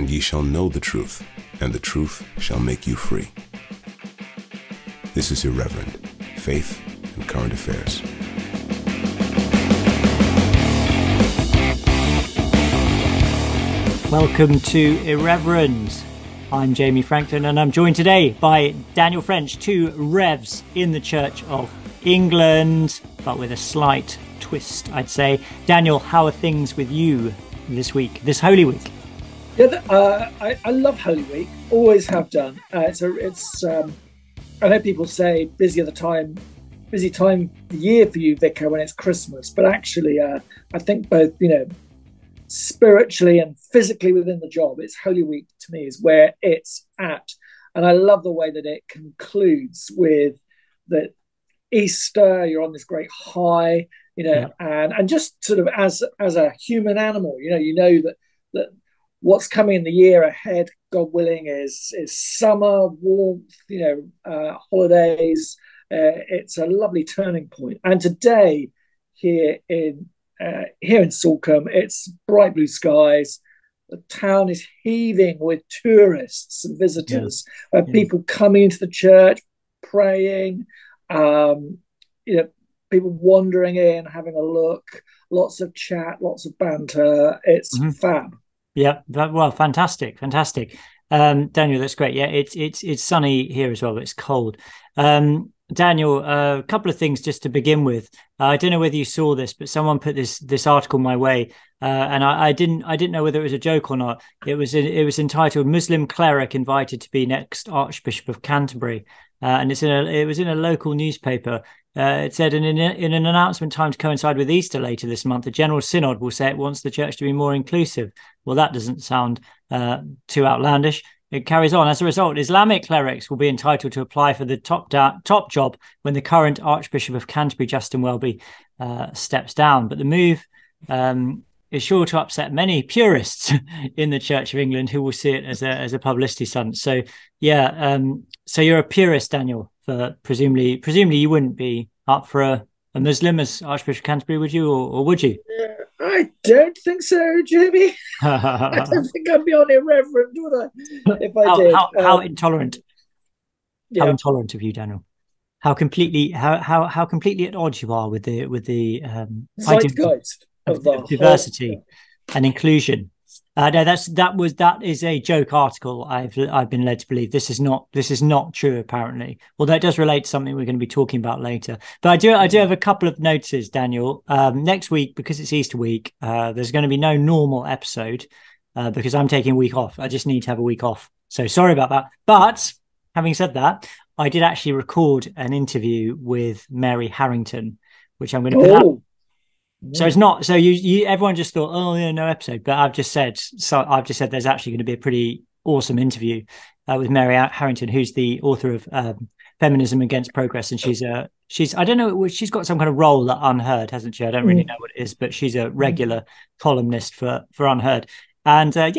and ye shall know the truth, and the truth shall make you free. This is Irreverend, Faith and Current Affairs. Welcome to Irreverend. I'm Jamie Franklin, and I'm joined today by Daniel French, two revs in the Church of England, but with a slight twist, I'd say. Daniel, how are things with you this week, this Holy Week? Yeah, I love Holy Week. Always have done. I know people say busy time of the year for you, Vicar, when it's Christmas. But actually, I think both spiritually and physically within the job, it's Holy Week to me is where it's at. And I love the way that it concludes with the Easter. You're on this great high, and just sort of as a human animal, you know that what's coming in the year ahead, God willing, is summer, warmth, holidays. It's a lovely turning point. And today, here in Salcombe, it's bright blue skies. The town is heaving with tourists and visitors, people coming into the church, praying. People wandering in, having a look. Lots of chat, lots of banter. It's fab. Yeah, well, fantastic. Daniel, that's great. Yeah, it's sunny here as well, but it's cold. Daniel, a couple of things just to begin with. I don't know whether you saw this, but someone put this article my way, and I didn't know whether it was a joke or not. It was entitled "Muslim Cleric Invited to be Next Archbishop of Canterbury," and it was in a local newspaper. It said in an announcement timed to coincide with Easter later this month, the General Synod will say it wants the church to be more inclusive. Well, that doesn't sound too outlandish. It carries on. As a result, Islamic clerics will be entitled to apply for the top job when the current Archbishop of Canterbury, Justin Welby, steps down. But the move is sure to upset many purists in the Church of England who will see it as a publicity stunt. So, so you're a purist, Daniel. For presumably you wouldn't be up for a Muslim as Archbishop of Canterbury, would you, or would you? I don't think so, Jamie. I don't think I'd be on Irreverend, would I? If I did. How intolerant? Yeah. How intolerant of you, Daniel? How completely at odds you are with the zeitgeist of diversity and inclusion. No, that is a joke article. I've been led to believe this is not true, apparently. Although it does relate to something we're going to be talking about later. But I do have a couple of notices, Daniel. Next week, because it's Easter week, there's going to be no normal episode because I'm taking a week off. I just need to have a week off. So sorry about that. But having said that, I did actually record an interview with Mary Harrington, which I'm going to put out. So it's not. So you everyone just thought, oh yeah, no episode. But I've just said there's actually going to be a pretty awesome interview with Mary Harrington, who's the author of Feminism Against Progress, and she's I don't know, she's got some kind of role at Unheard, hasn't she? I don't really know what it is, but she's a regular columnist for Unheard. And I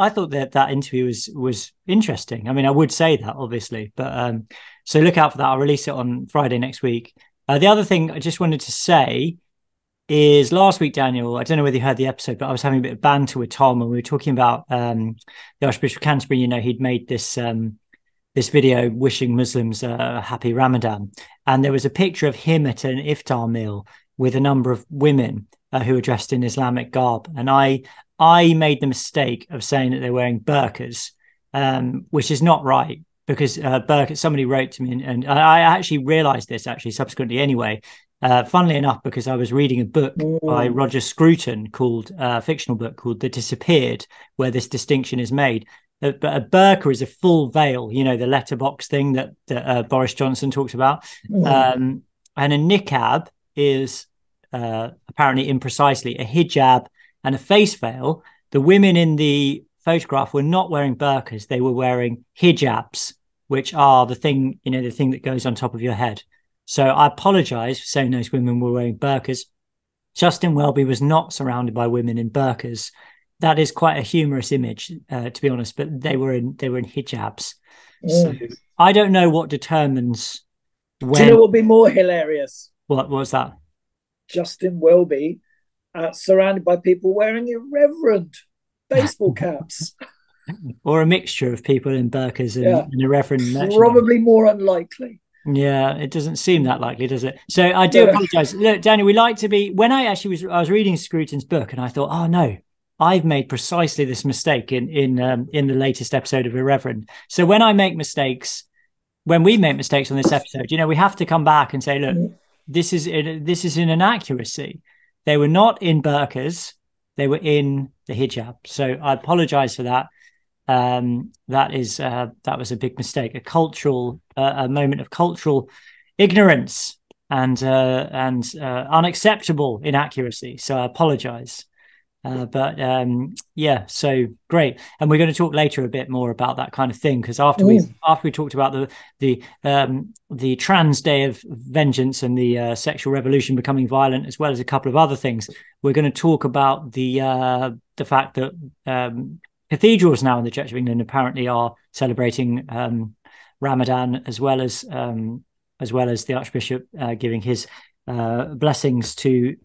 thought that interview was interesting. I mean, I would say that obviously, but so look out for that. I'll release it on Friday next week. The other thing I just wanted to say is last week, Daniel, I don't know whether you heard the episode, but I was having a bit of banter with Tom and we were talking about the Archbishop of Canterbury. He'd made this video wishing Muslims a happy Ramadan. And there was a picture of him at an Iftar meal with a number of women who were dressed in Islamic garb. And I made the mistake of saying that they're wearing burqas, which is not right. Because somebody wrote to me, and I actually realised this subsequently anyway. Funnily enough, because I was reading a book by Roger Scruton called fictional book called The Disappeared, where this distinction is made. But a burqa is a full veil, the letterbox thing that Boris Johnson talks about. And a niqab is apparently imprecisely a hijab and a face veil. The women in the photograph were not wearing burqas; they were wearing hijabs, which are the thing that goes on top of your head. So I apologise for saying those women were wearing burqas. Justin Welby was not surrounded by women in burqas. That is quite a humorous image, to be honest. But they were in hijabs. So I don't know what determines when. Do you know what would be more hilarious? What was that? Justin Welby surrounded by people wearing Irreverend baseball caps. or a mixture of people in burqas and Irreverend merchandise. Probably more unlikely. Yeah, it doesn't seem that likely, does it? So I do apologize. Look, Daniel, we like to be, when I was reading Scruton's book and I thought, oh no, I've made precisely this mistake in the latest episode of Irreverend. So when we make mistakes on this episode, we have to come back and say, look, this is an inaccuracy. They were not in burqas, they were in the hijab. So I apologize for that. That was a big mistake, a moment of cultural ignorance and unacceptable inaccuracy. So I apologize. So great, and we're going to talk later a bit more about that kind of thing, because after we talked about the Trans Day of Vengeance and the sexual revolution becoming violent, as well as a couple of other things, we're going to talk about the fact that cathedrals now in the Church of England apparently are celebrating Ramadan, as well as the Archbishop giving his blessings to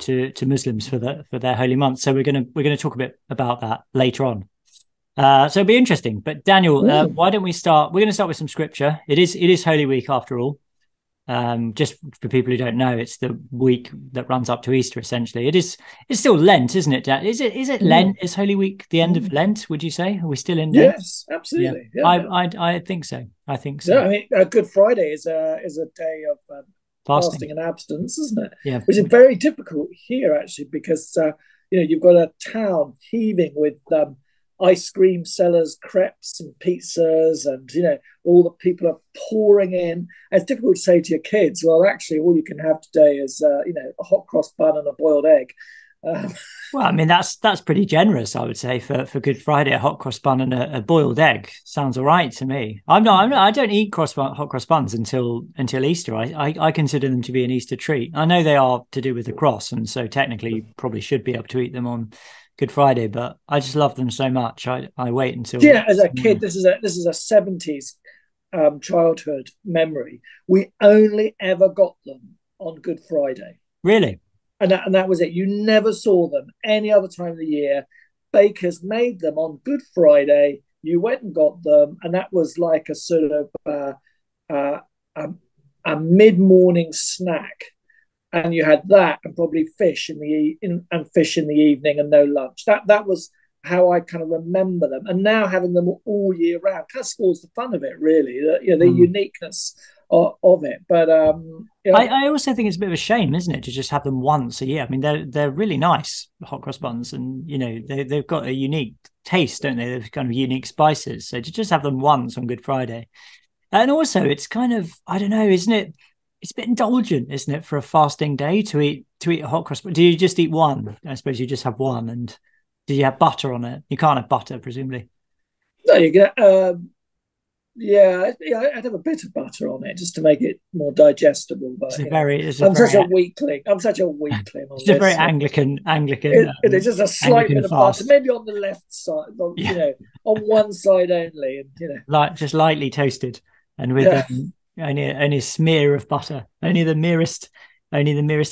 Muslims for their holy month. So we're going to talk a bit about that later on. So it'll be interesting. But Daniel, why don't we start? We're going to start with some scripture. It is Holy Week after all. Just for people who don't know, it's the week that runs up to Easter. Essentially, it's still Lent, isn't it? Is it Lent? Is Holy Week the end of Lent? Would you say? Are we still in Lent? Yes, absolutely. Yeah. I think so. I think so. Yeah, I mean, Good Friday is a day of fasting and abstinence, isn't it? Yeah, which is very difficult here actually, because you've got a town heaving with ice cream sellers, crepes and pizzas, and all the people are pouring in. And it's difficult to say to your kids, well, actually, all you can have today is a hot cross bun and a boiled egg. Well, I mean, that's pretty generous, I would say, for Good Friday. A hot cross bun and a boiled egg sounds all right to me. I don't eat hot cross buns until Easter. I consider them to be an Easter treat. I know they are to do with the cross, and so technically you probably should be able to eat them on Good Friday. But I just love them so much. I wait until as a kid. This is a 70s childhood memory. We only ever got them on Good Friday. Really? And that was it. You never saw them any other time of the year. Bakers made them on Good Friday. You went and got them, and that was like a sort of a mid-morning snack. And you had that, and probably fish in the evening, and no lunch. That was how I kind of remember them. And now having them all year round kind of spoils the fun of it, really. The uniqueness of it. But I also think it's a bit of a shame, isn't it, to just have them once a year. I mean, they're really nice hot cross buns, and they've got a unique taste, don't they? They've kind of unique spices. So to just have them once on Good Friday, and also it's kind of, I don't know, isn't it? It's a bit indulgent, isn't it, for a fasting day to eat a hot cross? Do you just eat one? I suppose you just have one, and do you have butter on it? You can't have butter, presumably. No, you get. I'd have a bit of butter on it just to make it more digestible. But I'm such a weekling. I'm such a weekling. It's a very Anglican. It's just a slight bit of butter, maybe on the left side, on one side only, and just lightly toasted, and with only a smear of butter, only the merest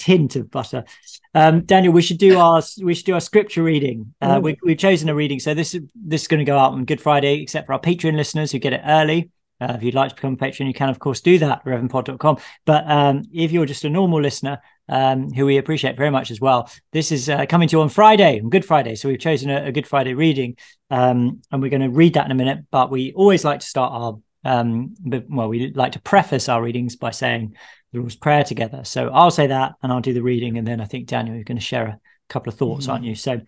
hint of butter. Daniel, we should do our scripture reading. We've chosen a reading, so this is going to go out on Good Friday, except for our Patreon listeners who get it early. If you'd like to become a patron, you can of course do that at reverendpod.com. But if you're just a normal listener, who we appreciate very much as well, this is coming to you on Friday, on Good Friday. So we've chosen a Good Friday reading, and we're going to read that in a minute. But we always like to start our we like to preface our readings by saying the Lord's Prayer together. So I'll say that, and I'll do the reading, and then I think, Daniel, you're going to share a couple of thoughts, aren't you? So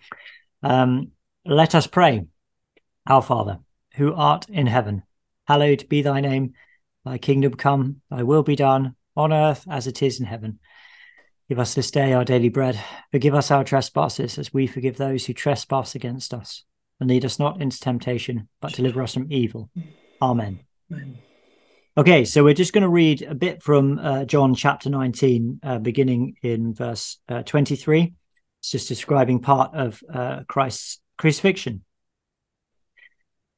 let us pray. Our Father, who art in heaven, hallowed be thy name. Thy kingdom come, thy will be done, on earth as it is in heaven. Give us this day our daily bread. Forgive us our trespasses, as we forgive those who trespass against us. And lead us not into temptation, but deliver us from evil. Amen. Okay, so we're just going to read a bit from John chapter 19, beginning in verse 23. It's just describing part of Christ's crucifixion.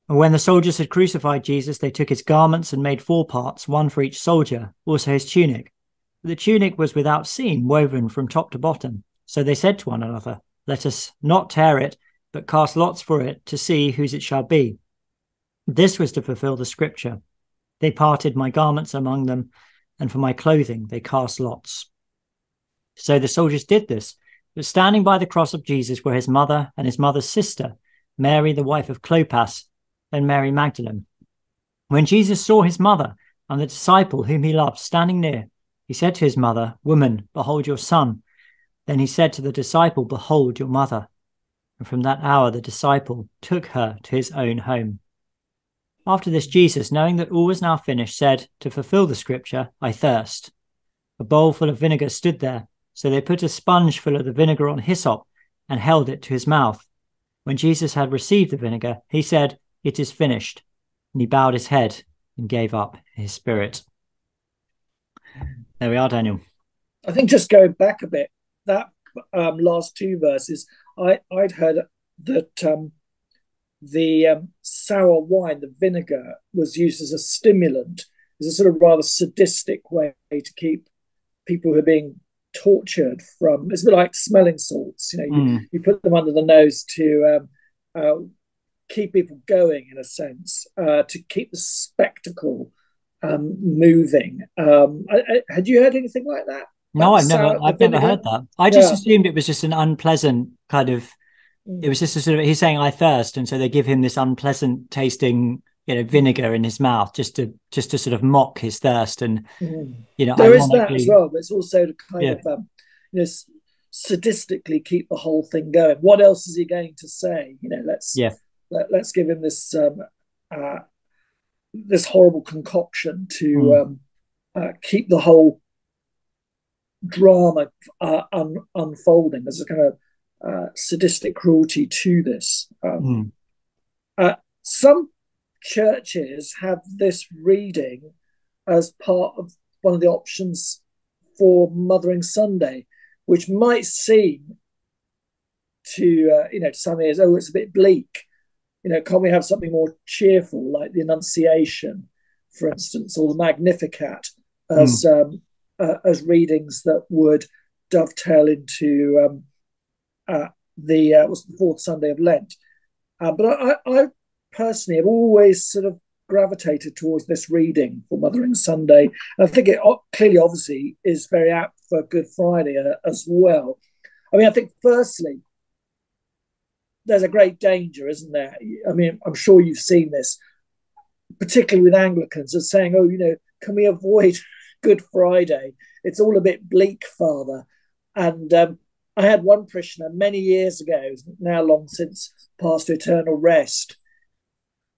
And when the soldiers had crucified Jesus, they took his garments and made 4 parts, one for each soldier, also his tunic. The tunic was without seam, woven from top to bottom. So they said to one another, let us not tear it, but cast lots for it to see whose it shall be. This was to fulfill the scripture. They parted my garments among them, and for my clothing they cast lots. So the soldiers did this. But standing by the cross of Jesus were his mother and his mother's sister, Mary, the wife of Clopas, and Mary Magdalene. When Jesus saw his mother and the disciple whom he loved standing near, he said to his mother, "Woman, behold your son." Then he said to the disciple, "Behold your mother." And from that hour the disciple took her to his own home. After this, Jesus, knowing that all was now finished, said, to fulfill the scripture, "I thirst." A bowl full of vinegar stood there, so they put a sponge full of the vinegar on hyssop and held it to his mouth. When Jesus had received the vinegar, he said, "It is finished." And he bowed his head and gave up his spirit. There we are, Daniel. I think just going back a bit, that last two verses, I'd heard that the sour wine, the vinegar, was used as a stimulant, as a sort of rather sadistic way to keep people who are being tortured from. It's a bit like smelling salts. You put them under the nose to keep people going, in a sense, to keep the spectacle moving. Had you heard anything like that? No, I've never heard that. I just assumed it was just an unpleasant kind of. It was just a sort of, he's saying, "I thirst," and so they give him this unpleasant tasting, vinegar in his mouth, just to sort of mock his thirst. And there is that as well, but it's also to kind of sadistically keep the whole thing going. What else is he going to say? Let's give him this this horrible concoction to keep the whole drama unfolding. There's a kind of sadistic cruelty to this. Some churches have this reading as part of one of the options for Mothering Sunday, which might seem to some ears, it's a bit bleak. Can't we have something more cheerful, like the Annunciation, for instance, or the Magnificat, as readings that would dovetail into the fourth Sunday of Lent. But I personally have always sort of gravitated towards this reading for Mothering Sunday. And I think it clearly, obviously, is very apt for Good Friday as well. I mean, I think firstly, there's a great danger, isn't there? I mean, I'm sure you've seen this, particularly with Anglicans, as saying, can we avoid Good Friday? It's all a bit bleak, Father. And I had one parishioner many years ago, now long since passed to eternal rest,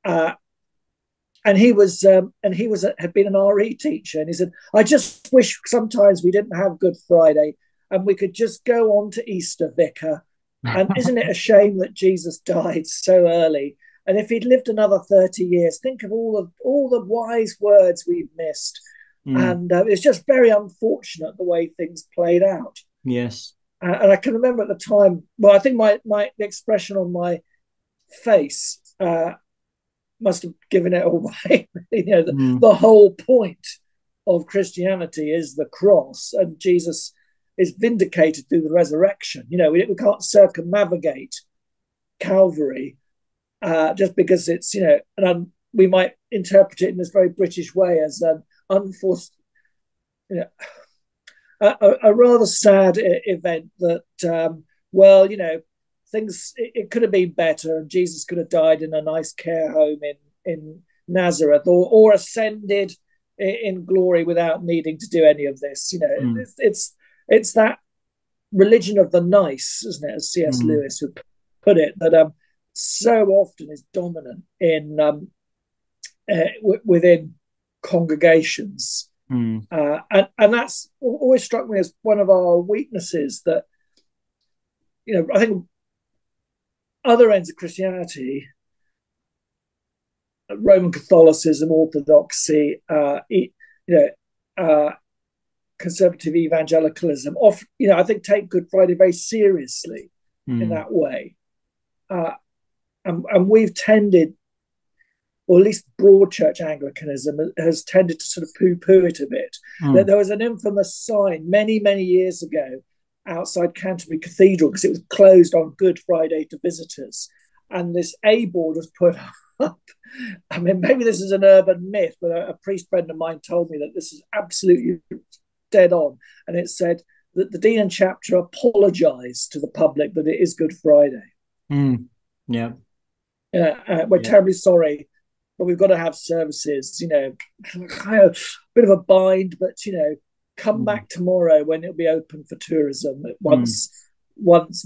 and he had been an RE teacher, and he said, "I just wish sometimes we didn't have Good Friday and we could just go on to Easter, Vicar. And isn't it a shame that Jesus died so early? And if he'd lived another 30 years, think of all the wise words we've missed." And it's just very unfortunate the way things played out. Yes. And I can remember at the time, well, I think the expression on my face must have given it away. The whole point of Christianity is the cross, and Jesus is vindicated through the resurrection. We can't circumnavigate Calvary just because it's, and we might interpret it in this very British way as an unforced, a rather sad event that, things, it could have been better, and Jesus could have died in a nice care home in Nazareth, or ascended in glory without needing to do any of this. It's that religion of the nice, isn't it, as C.S. Lewis would put it, that so often is dominant in within congregations. And that's always struck me as one of our weaknesses, that I think other ends of Christianity, Roman Catholicism, Orthodoxy, conservative evangelicalism, I think take Good Friday very seriously in that way, and we've tended, or at least broad church Anglicanism has tended to sort of poo-poo it a bit. There was an infamous sign many, many years ago outside Canterbury Cathedral, because it was closed on Good Friday to visitors, and this A board was put up up. I mean, maybe this is an urban myth, but a priest friend of mine told me that this is absolutely dead on. And it said that the Dean and Chapter apologise to the public that it is Good Friday. Yeah. We're terribly sorry, but we've got to have services, kind of a bit of a bind, but, come back tomorrow when it'll be open for tourism once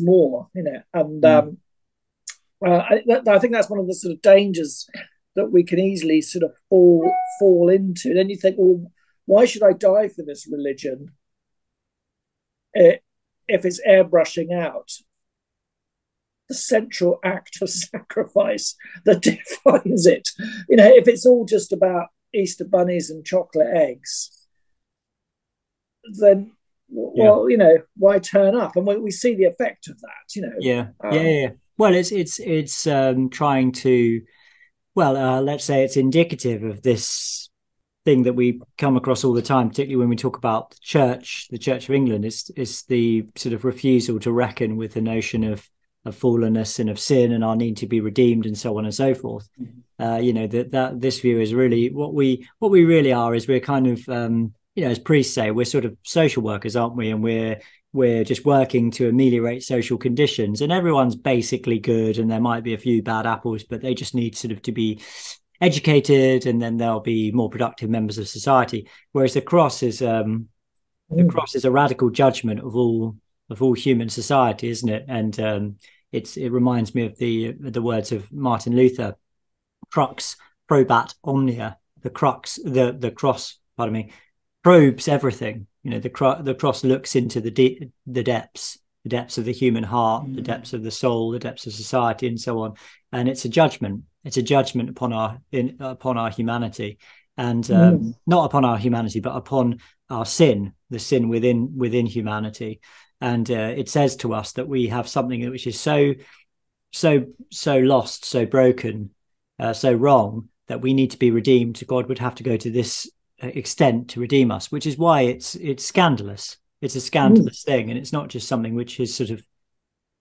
more, and I think that's one of the sort of dangers that we can easily sort of fall into. Then you think, well, why should I die for this religion if it's airbrushing out the central act of sacrifice that defines it? If it's all just about Easter bunnies and chocolate eggs, then why turn up? And we see the effect of that. Well, it's trying to, let's say it's indicative of this thing that we come across all the time, particularly when we talk about the Church of England. Is the sort of refusal to reckon with the notion of fallenness and of sin and our need to be redeemed and so on and so forth. That this view is really what we really are. Is we're kind of as priests say, we're sort of social workers, aren't we? And we're just working to ameliorate social conditions, and everyone's basically good, and there might be a few bad apples, but they just need sort of to be educated, and then they'll be more productive members of society. Whereas the cross is a radical judgment of all human society, isn't it? And it reminds me of the words of Martin Luther: "Crux probat omnia." The cross, pardon me, probes everything. The cross looks into the depths of the human heart, the depths of the soul, the depths of society, and so on. And it's a judgment. It's a judgment upon our humanity, and not upon our humanity, but upon our sin, the sin within humanity. And it says to us that we have something which is so lost, so broken, so wrong, that we need to be redeemed. God would have to go to this extent to redeem us, which is why it's scandalous. It's a scandalous thing, and it's not just something which is sort of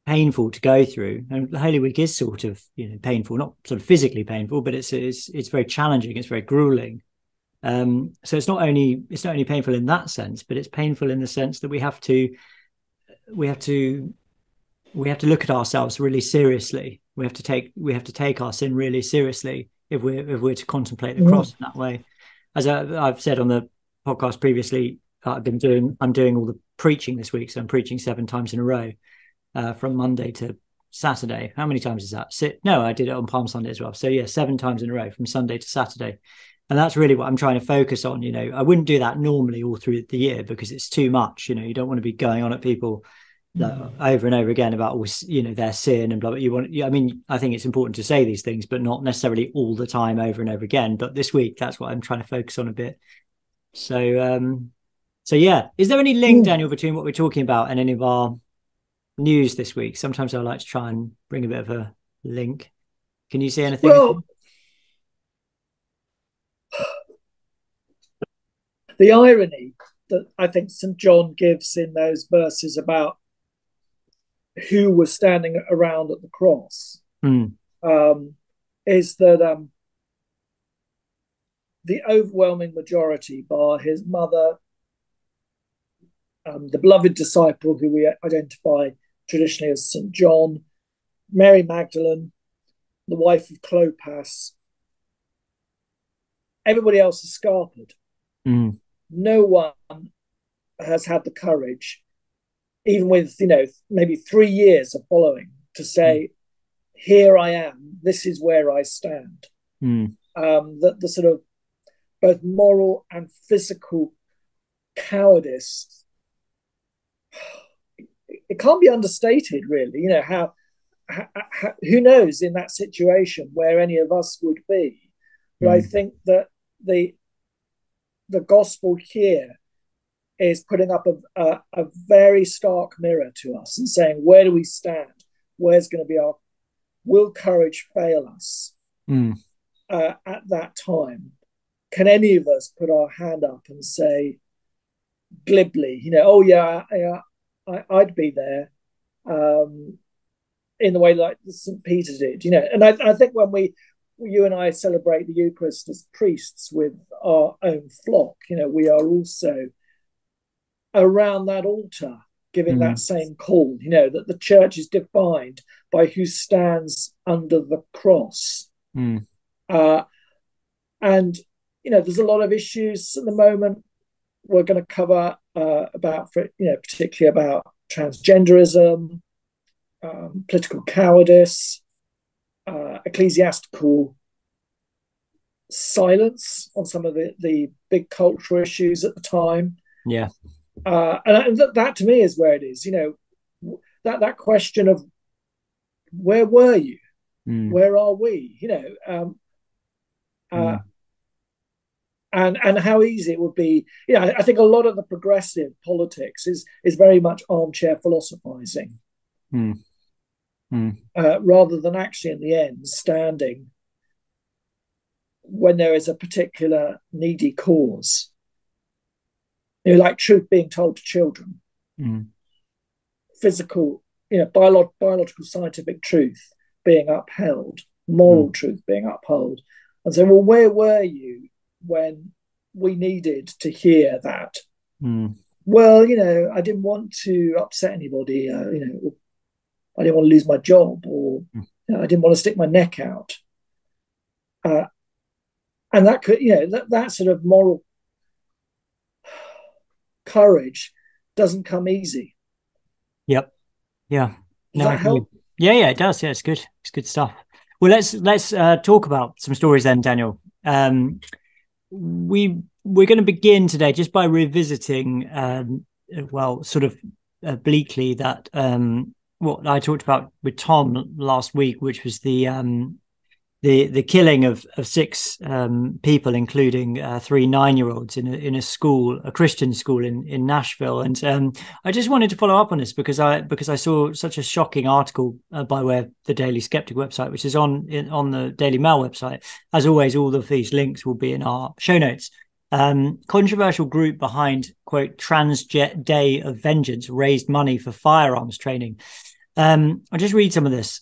painful to go through. And Holy Week is sort of painful, not sort of physically painful, but it's very challenging. It's very grueling. So it's not only painful in that sense, but it's painful in the sense that we have to look at ourselves really seriously. We have to take our sin really seriously if we're to contemplate the cross in that way. As I've said on the podcast previously, I'm doing all the preaching this week, so I'm preaching 7 times in a row, from Monday to Saturday. How many times is that? No, I did it on Palm Sunday as well. So 7 times in a row from Sunday to Saturday, and that's really what I'm trying to focus on. I wouldn't do that normally all through the year because it's too much. You don't want to be going on at people over and over again about their sin and blah blah. I think it's important to say these things, but not necessarily all the time over and over again. But this week, that's what I'm trying to focus on a bit. So is there any link, Daniel, between what we're talking about and any of our news this week? Sometimes I like to try and bring a bit of a link. Can you see anything? Well, the irony that I think St. John gives in those verses about who was standing around at the cross is that the overwhelming majority, bar his mother, the beloved disciple who we identify traditionally as St. John, Mary Magdalene, the wife of Clopas, everybody else is scarpered. No one has had the courage, even with maybe 3 years of following, to say, here I am, this is where I stand. The sort of both moral and physical cowardice, it can't be understated, really. How who knows in that situation where any of us would be. But I think that the gospel here is putting up a very stark mirror to us and saying, where do we stand? Where's going to be will courage fail us at that time? Can any of us put our hand up and say glibly, I'd be there, in the way like St. Peter did, And I think when you and I celebrate the Eucharist as priests with our own flock. We are also around that altar giving that same call, that the church is defined by who stands under the cross. And, there's a lot of issues at the moment we're going to cover particularly about transgenderism, political cowardice, ecclesiastical silence on some of the big cultural issues at the time. Yeah. And that to me is where it is, that question of where were you? Where are we? And how easy it would be. I think a lot of the progressive politics is very much armchair philosophizing, rather than actually in the end standing when there is a particular needy cause. Like truth being told to children, physical, biological scientific truth being upheld, moral truth being upheld. And so, well, where were you when we needed to hear that? Well, I didn't want to upset anybody, I didn't want to lose my job, or I didn't want to stick my neck out. And that could, that sort of moral courage doesn't come easy. Yep. Yeah. Does that help? Yeah, it does. Yeah, it's good. It's good stuff. Well, let's talk about some stories then, Daniel. We're going to begin today just by revisiting, obliquely that what I talked about with Tom last week, which was the killing of 6 people, including 3 9-year-olds in a school, a Christian school in Nashville. And I just wanted to follow up on this because I saw such a shocking article by way of the Daily Skeptic website, which is on the Daily Mail website. As always, all of these links will be in our show notes. Controversial group behind, quote, Trans Day of Vengeance raised money for firearms training. I'll just read some of this.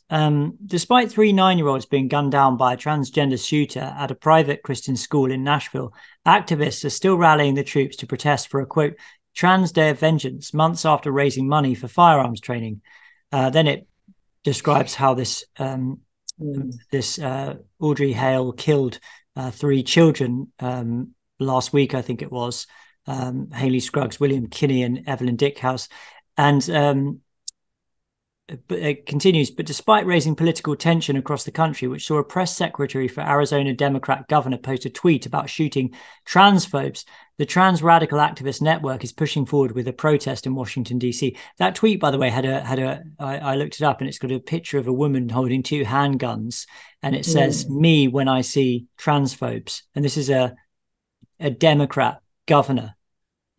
Despite 3 9-year-olds being gunned down by a transgender shooter at a private Christian school in Nashville, activists are still rallying the troops to protest for a, quote, Trans Day of Vengeance months after raising money for firearms training. Then it describes how this Audrey Hale killed 3 children last week, I think it was, Haley Scruggs, William Kinney and Evelyn Dickhouse. And but it continues, but despite raising political tension across the country, which saw a press secretary for Arizona Democrat governor post a tweet about shooting transphobes, the Trans Radical Activist Network is pushing forward with a protest in Washington, D.C. That tweet, by the way, I looked it up, and it's got a picture of a woman holding 2 handguns, and it says, me when I see transphobes. And this is a Democrat governor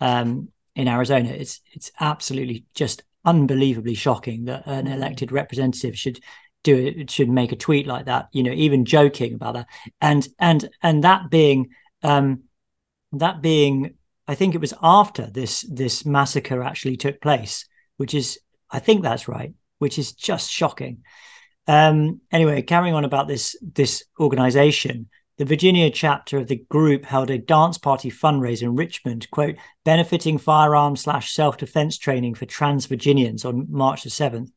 in Arizona. It's absolutely just unbelievably shocking that an elected representative should make a tweet like that, even joking about that, and that being I think it was after this massacre actually took place, which is, I think that's right, which is just shocking. Anyway, carrying on about this organization, the Virginia chapter of the group held a dance party fundraiser in Richmond, quote, benefiting firearms/self-defense training for trans Virginians on March the 7th,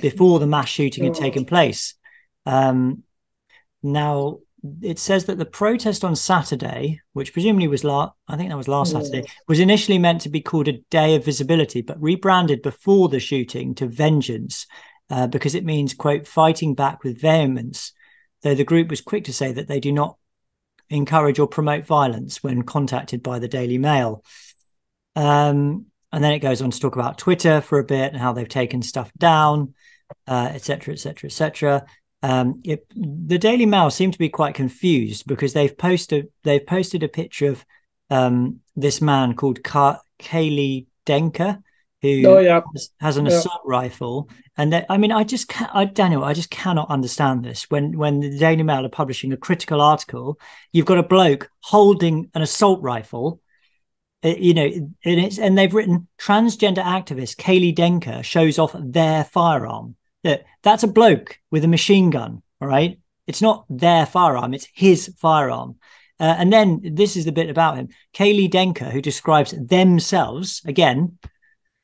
before the mass shooting had taken place. Now, it says that the protest on Saturday, which presumably was last Saturday, was initially meant to be called a day of visibility, but rebranded before the shooting to Vengeance, because it means, quote, fighting back with vehemence. Though the group was quick to say that they do not encourage or promote violence when contacted by the Daily Mail. And then it goes on to talk about Twitter for a bit and how they've taken stuff down, et cetera, et cetera, et cetera. The Daily Mail seem to be quite confused because they've posted a picture of this man called Kaylee Denker, who has an assault rifle. And Daniel, I just cannot understand this. When the Daily Mail are publishing a critical article, you've got a bloke holding an assault rifle, and they've written transgender activist Kaylee Denker shows off their firearm. That's a bloke with a machine gun, all right? It's not their firearm, it's his firearm. And then this is the bit about him. Kaylee Denker, who describes themselves, again,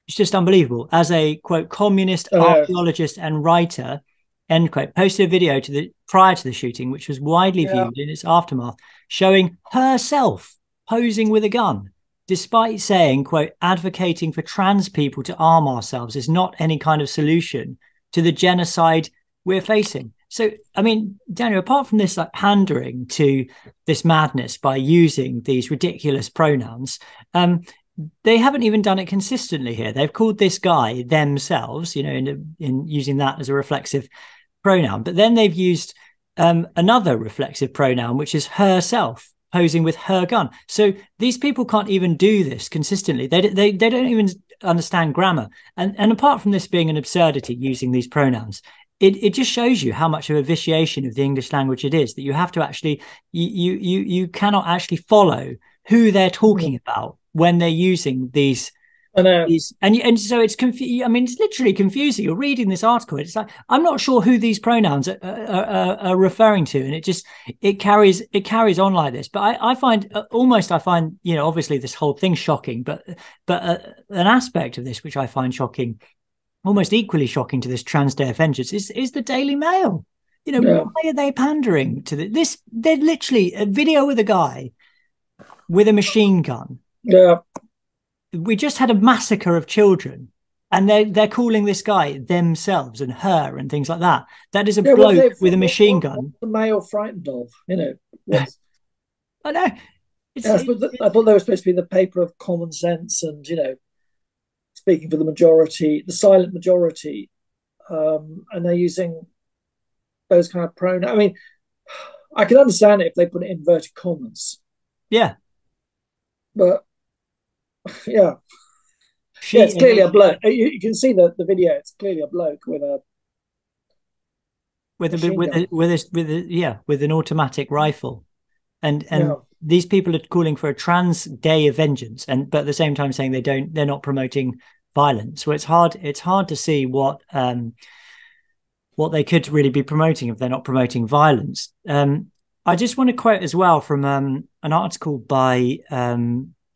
it's just unbelievable, as a, quote, communist archaeologist and writer, end quote, posted a video prior to the shooting, which was widely viewed in its aftermath, showing herself posing with a gun, despite saying, quote, advocating for trans people to arm ourselves is not any kind of solution to the genocide we're facing. So, I mean, Daniel, apart from this like pandering to this madness by using these ridiculous pronouns, they haven't even done it consistently here. They've called this guy themselves, you know, in using that as a reflexive pronoun. But then they've used another reflexive pronoun, which is herself, posing with her gun. So these people can't even do this consistently. They don't even understand grammar. And apart from this being an absurdity using these pronouns, it just shows you how much of a vitiation of the English language it is, that you have to actually, you cannot actually follow who they're talking about when they're using these. I know. And so it's confusing. I mean, it's literally confusing. You're reading this article, it's like, I'm not sure who these pronouns are referring to, and it carries on like this. But I find, you know, obviously this whole thing shocking, but an aspect of this which I find shocking, almost equally shocking to this Trans Day of Vengeance, is the Daily Mail. You know, why are they pandering to this? They're literally a video with a guy with a machine gun. Yeah. We just had a massacre of children, and they're calling this guy themselves and her and things like that. That is a bloke with a machine gun. What's the Mail frightened of? You know, I know. I thought they were supposed to be the paper of common sense and, you know, speaking for the majority, the silent majority, and they're using those kind of pronouns. I mean, I can understand it if they put it in inverted commas. Yeah. But yeah, it's clearly a bloke. You can see the video. It's clearly a bloke with an automatic rifle, and these people are calling for a Trans Day of Vengeance, but at the same time saying they're not promoting violence. So it's hard to see what they could really be promoting if they're not promoting violence. I just want to quote as well from an article by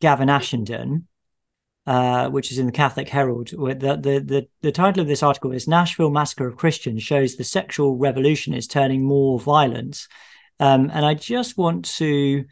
Gavin Ashenden, which is in the Catholic Herald. Where the title of this article is "Nashville Massacre of Christians Shows the Sexual Revolution is Turning More Violent." And I just want to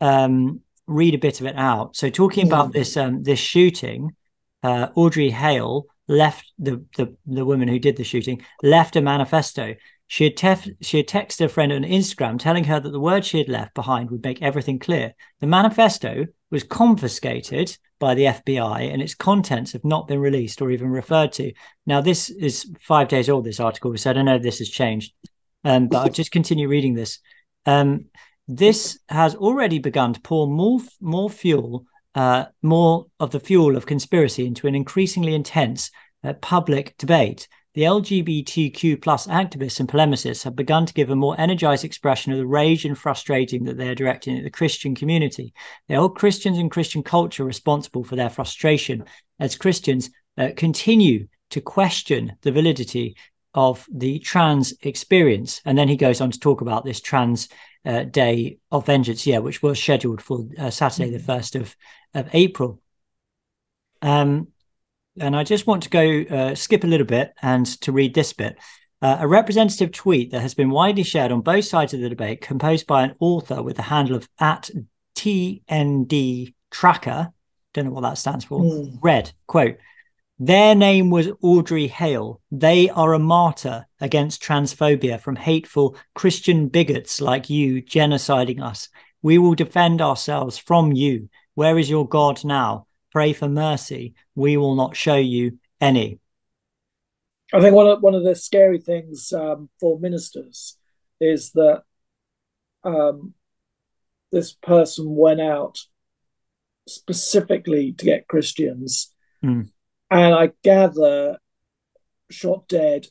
read a bit of it out. So talking about this shooting, Audrey Hale left, the woman who did the shooting, left a manifesto. She had texted a friend on Instagram telling her that the words she had left behind would make everything clear. The manifesto was confiscated by the FBI and its contents have not been released or even referred to. Now, this is 5 days old, this article, so I don't know if this has changed, but I'll just continue reading this. This has already begun to pour more fuel, more of the fuel of conspiracy into an increasingly intense public debate. The LGBTQ plus activists and polemicists have begun to give a more energized expression of the rage and frustrating that they are directing at the Christian community. They hold Christians and Christian culture responsible for their frustration as Christians continue to question the validity of the trans experience. And then he goes on to talk about this Trans Day of Vengeance, which was scheduled for Saturday, the 1st of April. And I just want to go skip a little bit and to read this bit. A representative tweet that has been widely shared on both sides of the debate, composed by an author with the handle of @TND Tracker, don't know what that stands for, read, quote, "Their name was Audrey Hale. They are a martyr against transphobia from hateful Christian bigots like you genociding us. We will defend ourselves from you. Where is your God now? Pray for mercy. We will not show you any." I think one of the scary things for ministers is that this person went out specifically to get Christians, and I gather shot dead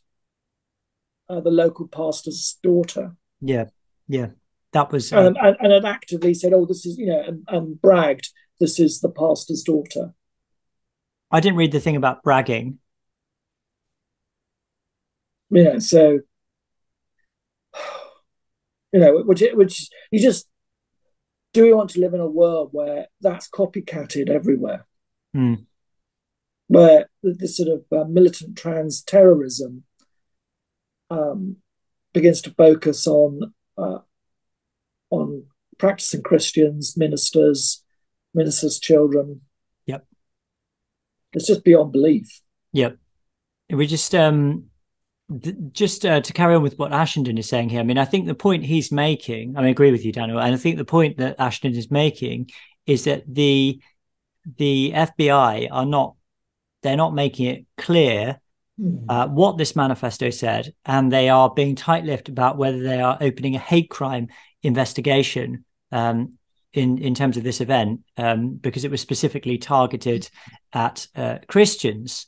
the local pastor's daughter. Yeah, that was and had actively said, "Oh, this is," and bragged, "This is the pastor's daughter." I didn't read the thing about bragging. Yeah, so which you just, do we want to live in a world where that's copycatted everywhere? Where this sort of militant trans terrorism begins to focus on practicing Christians, ministers' children. Yep. It's just beyond belief. Yep. We just to carry on with what Ashton is saying here. I mean, I think the point he's making, I agree with you, Daniel, and I think the point that Ashton is making is that the FBI they're not making it clear what this manifesto said, and they are being tight-lipped about whether they are opening a hate crime investigation in terms of this event, because it was specifically targeted at Christians.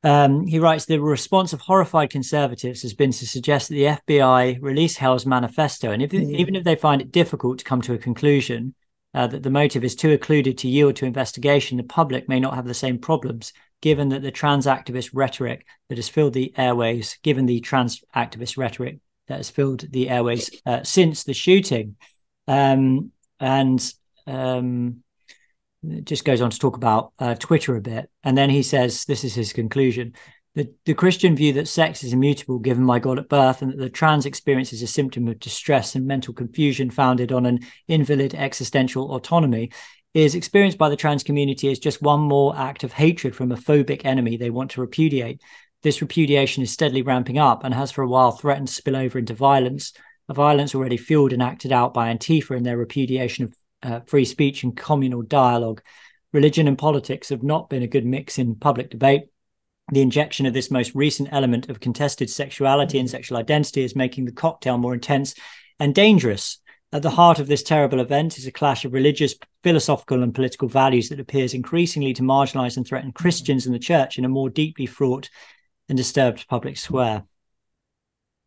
He writes, the response of horrified conservatives has been to suggest that the FBI release Hell's manifesto, and even if they find it difficult to come to a conclusion that the motive is too occluded to yield to investigation, the public may not have the same problems, given that the trans activist rhetoric that has filled the airways, since the shooting. It just goes on to talk about Twitter a bit. And then he says, this is his conclusion, the Christian view that sex is immutable given by God at birth, and that the trans experience is a symptom of distress and mental confusion founded on an invalid existential autonomy, is experienced by the trans community as just one more act of hatred from a phobic enemy they want to repudiate. This repudiation is steadily ramping up and has for a while threatened to spill over into violence, a violence already fueled and acted out by Antifa in their repudiation of free speech and communal dialogue. Religion and politics have not been a good mix in public debate. The injection of this most recent element of contested sexuality and sexual identity is making the cocktail more intense and dangerous. At the heart of this terrible event is a clash of religious, philosophical and political values that appears increasingly to marginalise and threaten Christians and the church in a more deeply fraught and disturbed public square.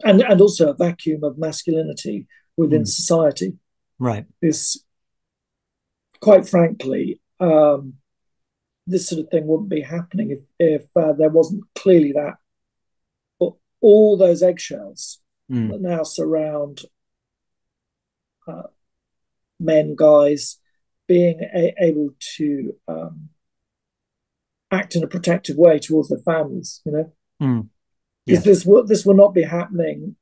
And also a vacuum of masculinity within society. Right. This, quite frankly, this sort of thing wouldn't be happening if there wasn't clearly that, all those eggshells that now surround men, guys, being able to act in a protective way towards their families, This will not be happening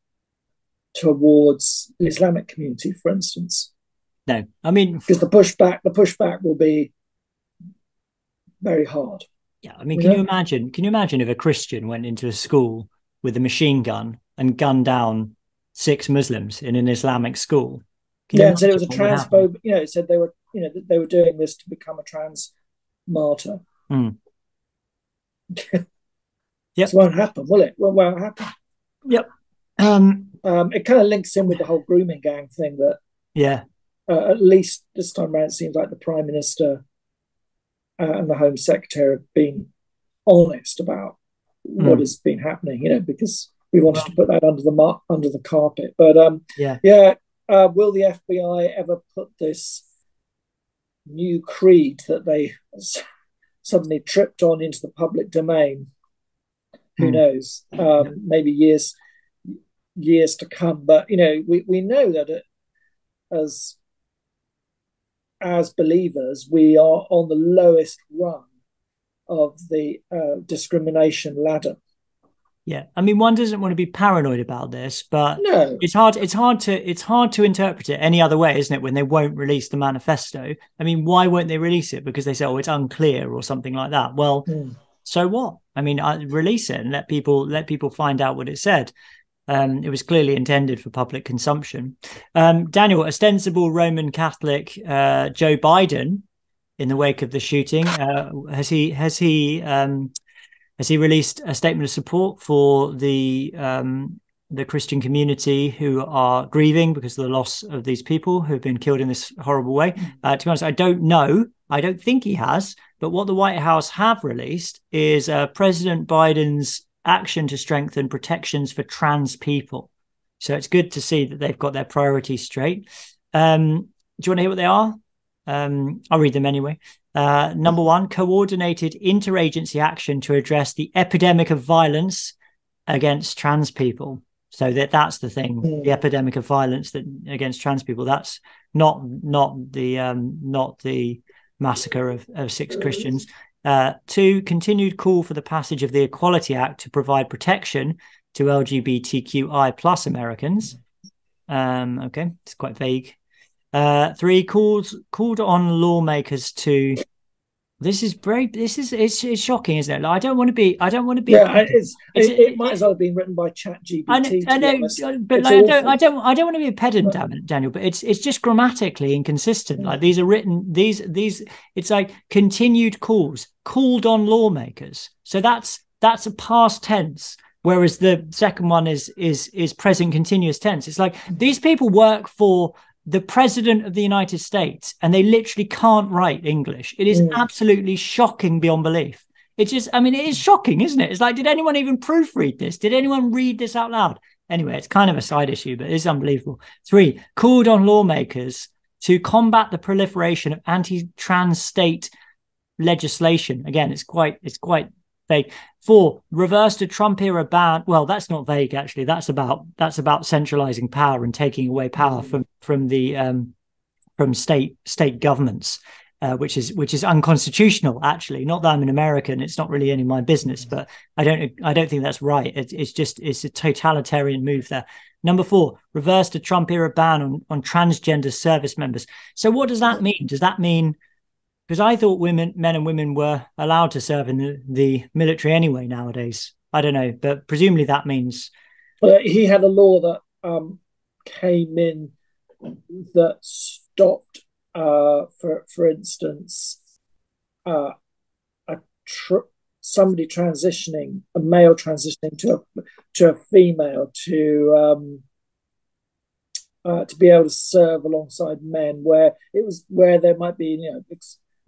towards the Islamic community, for instance. No, I mean, because the pushback will be very hard. Yeah, I mean, can you imagine if a Christian went into a school with a machine gun and gunned down 6 Muslims in an Islamic school? And said it was a transphobe. It said they were doing this to become a trans martyr. Yep. It won't happen, will it? Well, won't happen. Yep. It kind of links in with the whole grooming gang thing that, at least this time around, it seems like the Prime Minister and the Home Secretary have been honest about what has been happening, because we wanted to put that under the carpet. But will the FBI ever put this new creed that they suddenly tripped on into the public domain? Who knows? Maybe years to come. But we know that as believers, we are on the lowest rung of the discrimination ladder. Yeah, I mean, one doesn't want to be paranoid about this, but no, it's hard to interpret it any other way, isn't it? When they won't release the manifesto, I mean, why won't they release it? Because they say, it's unclear or something like that. Well, so what? I mean, release it and let people find out what it said. It was clearly intended for public consumption. Daniel, ostensible Roman Catholic Joe Biden, in the wake of the shooting, has he released a statement of support for the Christian community who are grieving because of the loss of these people who have been killed in this horrible way? To be honest, I don't know. I don't think he has. But what the White House have released is President Biden's action to strengthen protections for trans people. So it's good to see that they've got their priorities straight. Do you want to hear what they are? I'll read them anyway. Number 1, coordinated interagency action to address the epidemic of violence against trans people. So that's the thing, the epidemic of violence that against trans people. That's not the massacre of 6 Christians. 2, continued call for the passage of the Equality Act to provide protection to LGBTQI plus Americans. Okay, it's quite vague. 3, called on lawmakers to. It's shocking, isn't it? Like, I don't want to be. Yeah, it might as well have been written by ChatGPT. I know, but like, I don't want to be a pedant, Daniel. But it's just grammatically inconsistent. Like, these are written. These. It's like continued called on lawmakers. So that's a past tense. Whereas the second one is present continuous tense. It's like these people work for the president of the United States and they literally can't write English. It is absolutely shocking beyond belief. It's just, I mean, it is shocking, isn't it? It's like, did anyone even proofread this? Did anyone read this out loud? Anyway, it's kind of a side issue, but it's unbelievable. 3, called on lawmakers to combat the proliferation of anti-trans state legislation. Again, it's quite vague. 4, reverse the Trump era ban. Well, that's not vague, actually. That's about centralizing power and taking away power from state governments, which is unconstitutional. Actually, not that I'm an American, it's not really any of my business, but I don't think that's right. It's a totalitarian move there. Number 4, reverse the Trump era ban on transgender service members. So what does that mean? Does that mean, because I thought men and women were allowed to serve in the military anyway nowadays. I don't know, but presumably that means. Well, he had a law that came in that stopped, for instance, somebody transitioning, a male transitioning to a female to be able to serve alongside men, where there might be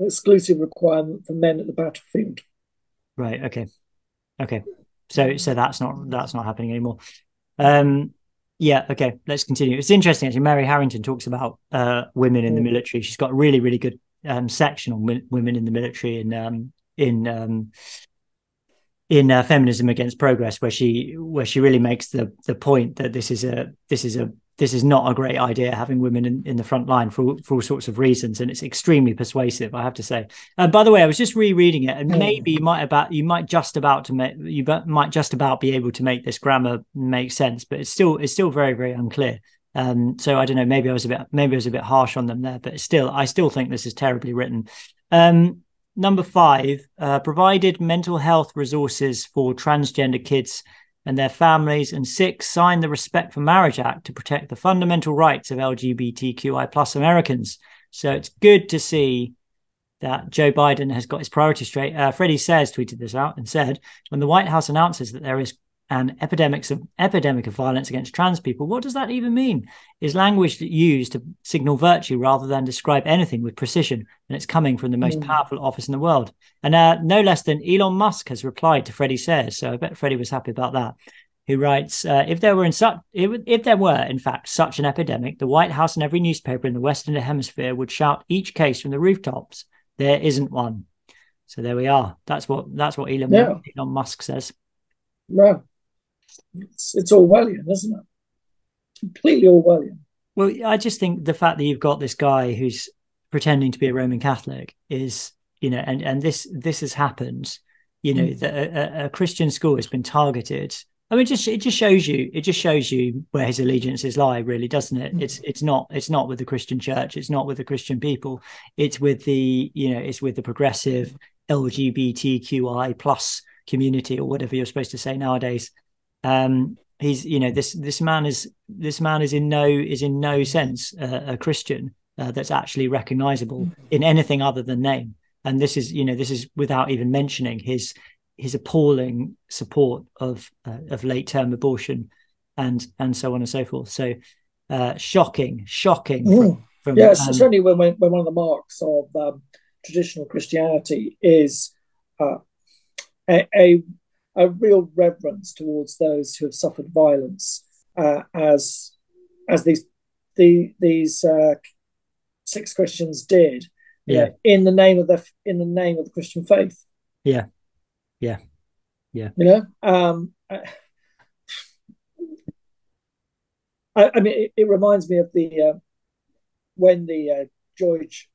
exclusive requirement for men at the battlefield. Right. Okay. So that's not happening anymore. Yeah. Okay. Let's continue. It's interesting, actually. Mary Harrington talks about women in the military. She's got a really, really good section on women in the military in Feminism Against Progress, where she really makes the point that this is not a great idea, having women in the front line for all sorts of reasons, and it's extremely persuasive, I have to say. By the way, I was just rereading it, and maybe you might just about be able to make this grammar make sense, but it's still very, very unclear. So I don't know. Maybe I was a bit harsh on them there, but I still think this is terribly written. Number 5, provided mental health resources for transgender kids and their families. And 6, signed the Respect for Marriage Act to protect the fundamental rights of LGBTQI plus Americans. So it's good to see that Joe Biden has got his priorities straight. Freddie Sayers tweeted this out and said, when the White House announces that there is an epidemic of violence against trans people, what does that even mean? Is language used to signal virtue rather than describe anything with precision, and it's coming from the most powerful office in the world. And no less than Elon Musk has replied to Freddie Sayers, so I bet Freddie was happy about that. Who writes, if there were in fact such an epidemic, the White House and every newspaper in the Western Hemisphere would shout each case from the rooftops. There isn't one. So there we are. That's what Elon Musk says. Wow. It's Orwellian, isn't it? Completely Orwellian. Well, I just think the fact that you've got this guy who's pretending to be a Roman Catholic is, and this has happened, that a Christian school has been targeted. I mean, it just shows you where his allegiances lie, really, doesn't it? It's not with the Christian church, it's not with the Christian people, it's with the progressive LGBTQI plus community, or whatever you're supposed to say nowadays. He's this man is in no sense a Christian that's actually recognizable in anything other than name. And this is without even mentioning his appalling support of late term abortion and so on and so forth. So shocking from certainly when one of the marks of traditional Christianity is a real reverence towards those who have suffered violence, as these 6 Christians did, in the name of the Christian faith. I mean, it reminds me of the when the George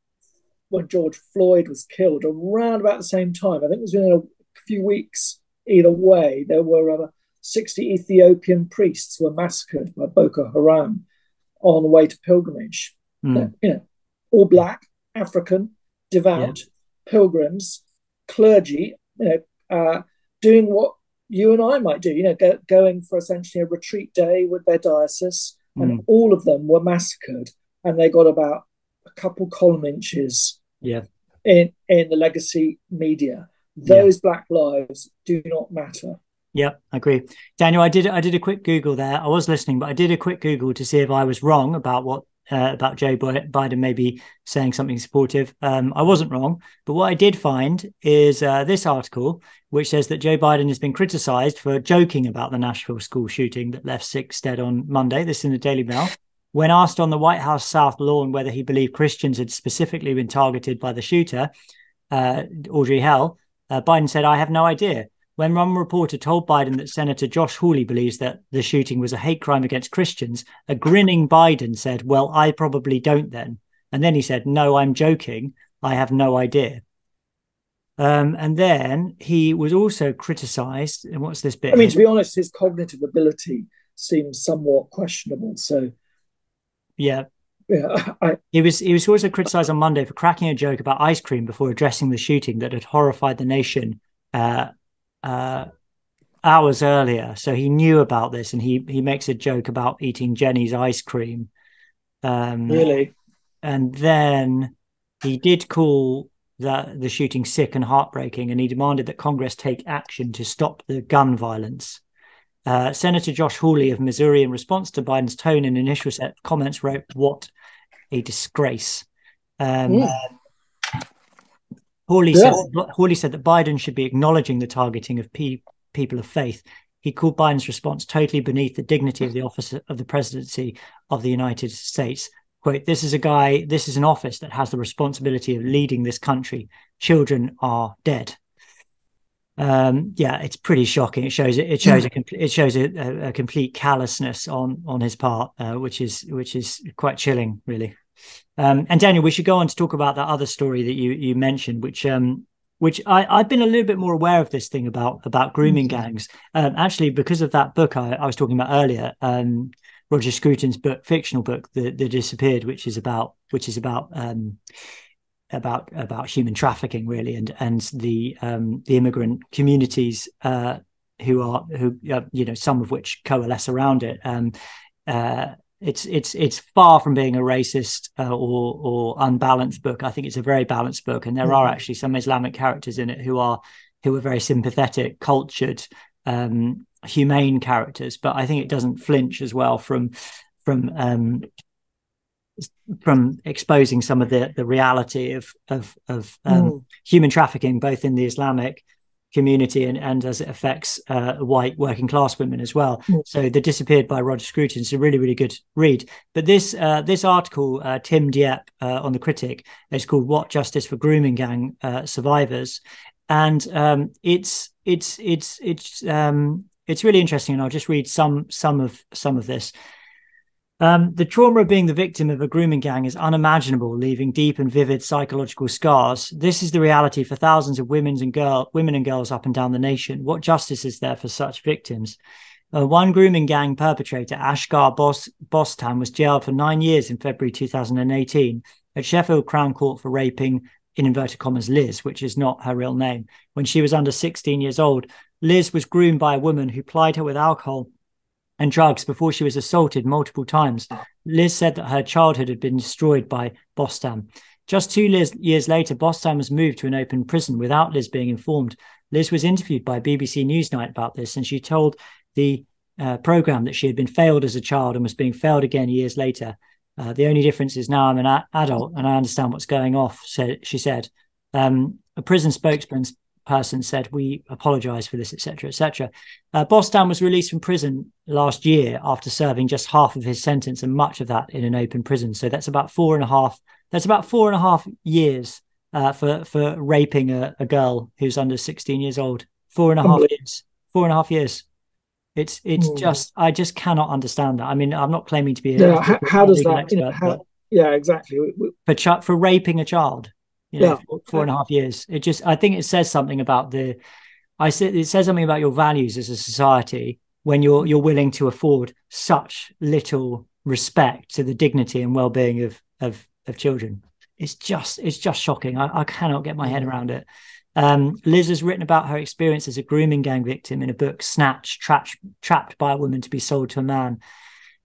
Floyd was killed around about the same time. I think it was within a few weeks either way. There were 60 Ethiopian priests were massacred by Boko Haram on the way to pilgrimage. All black, African, devout pilgrims, clergy, doing what you and I might do, going for essentially a retreat day with their diocese, and all of them were massacred, and they got about a couple column inches in the legacy media. Those black lives do not matter. Yeah, I agree. Daniel, I did a quick Google there. I was listening, but I did a quick Google to see if I was wrong about about Joe Biden maybe saying something supportive. I wasn't wrong, but what I did find is this article, which says that Joe Biden has been criticized for joking about the Nashville school shooting that left 6 dead on Monday. This is in the Daily Mail. When asked on the White House South Lawn whether he believed Christians had specifically been targeted by the shooter, Audrey Hell, Biden said, "I have no idea." When one reporter told Biden that Senator Josh Hawley believes that the shooting was a hate crime against Christians, a grinning Biden said, "Well, I probably don't then." And then he said, "No, I'm joking. I have no idea." And then he was also criticized. And what's this bit? I mean, to be honest, his cognitive ability seems somewhat questionable. So, yeah. Yeah, he was also criticized on Monday for cracking a joke about ice cream before addressing the shooting that had horrified the nation hours earlier. So he knew about this, and he makes a joke about eating Jenny's ice cream. Really? And then he did call the shooting sick and heartbreaking, and he demanded that Congress take action to stop the gun violence. Senator Josh Hawley of Missouri, in response to Biden's tone and initial set of comments, wrote, "What a disgrace." Hawley said that Biden should be acknowledging the targeting of people of faith. He called Biden's response totally beneath the dignity of the office of the presidency of the United States. Quote, this is an office that has the responsibility of leading this country. Children are dead. It's pretty shocking. It shows a complete callousness on his part, which is quite chilling, really. And Daniel, we should go on to talk about that other story that you mentioned, which I've been a little bit more aware of this thing about grooming gangs, actually because of that book I was talking about earlier, Roger Scruton's fictional book, The Disappeared, which is about human trafficking, really, and the immigrant communities who some of which coalesce around it. It's far from being a racist or unbalanced book. I think it's a very balanced book, and there are actually some Islamic characters in it who are very sympathetic, cultured, humane characters. But I think it doesn't flinch as well from exposing some of the reality of human trafficking, both in the Islamic community and as it affects white working class women as well. So The Disappeared by Roger Scruton is a really, really good read. But this article, Tim Dieppe on The Critic, is called "What Justice for Grooming Gang Survivors," and it's really interesting. And I'll just read some of this. The trauma of being the victim of a grooming gang is unimaginable, leaving deep and vivid psychological scars. This is the reality for thousands of women and girls up and down the nation. What justice is there for such victims? One grooming gang perpetrator, Ashgar Bostan, was jailed for 9 years in February 2018 at Sheffield Crown Court for raping, in inverted commas, Liz, which is not her real name. When she was under 16 years old, Liz was groomed by a woman who plied her with alcohol and drugs before she was assaulted multiple times. Liz said that her childhood had been destroyed by Bostan. Just 2 years later, Bostan was moved to an open prison without Liz being informed. Liz was interviewed by BBC Newsnight about this, and she told the programme that she had been failed as a child and was being failed again years later. The only difference is now I'm an adult and I understand what's going off, she said. A prison spokesperson said, "We apologise for this, etc., etc." Bostan was released from prison last year after serving just half of his sentence, and much of that in an open prison. So that's about 4.5. That's about 4.5 years for raping a girl who's under 16 years old. 4.5 years. 4.5 years. It's just, I just cannot understand that. I mean, I'm not claiming to be how does that expert, exactly for raping a child, four and a half years. I think it says something about it says something about your values as a society when you're willing to afford such little respect to the dignity and well-being of children. It's just shocking. I cannot get my head around it. Liz has written about her experience as a grooming gang victim in a book, Snatched, trapped by a woman to be sold to a man.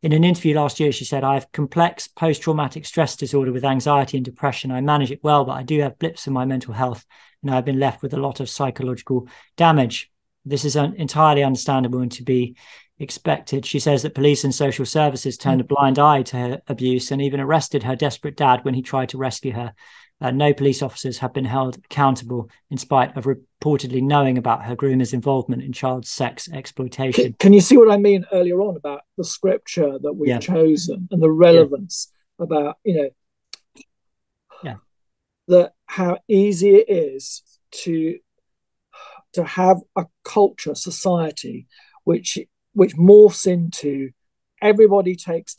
In an interview last year, she said, I have complex post-traumatic stress disorder with anxiety and depression. I manage it well, but I do have blips in my mental health, and I've been left with a lot of psychological damage. This is entirely understandable and to be expected. She says that police and social services turned a blind eye to her abuse and even arrested her desperate dad when he tried to rescue her. No police officers have been held accountable in spite of reportedly knowing about her groomer's involvement in child sex exploitation. Can you see what I mean earlier on about the scripture that we've chosen and the relevance about, that how easy it is to have a culture, society, which morphs into everybody takes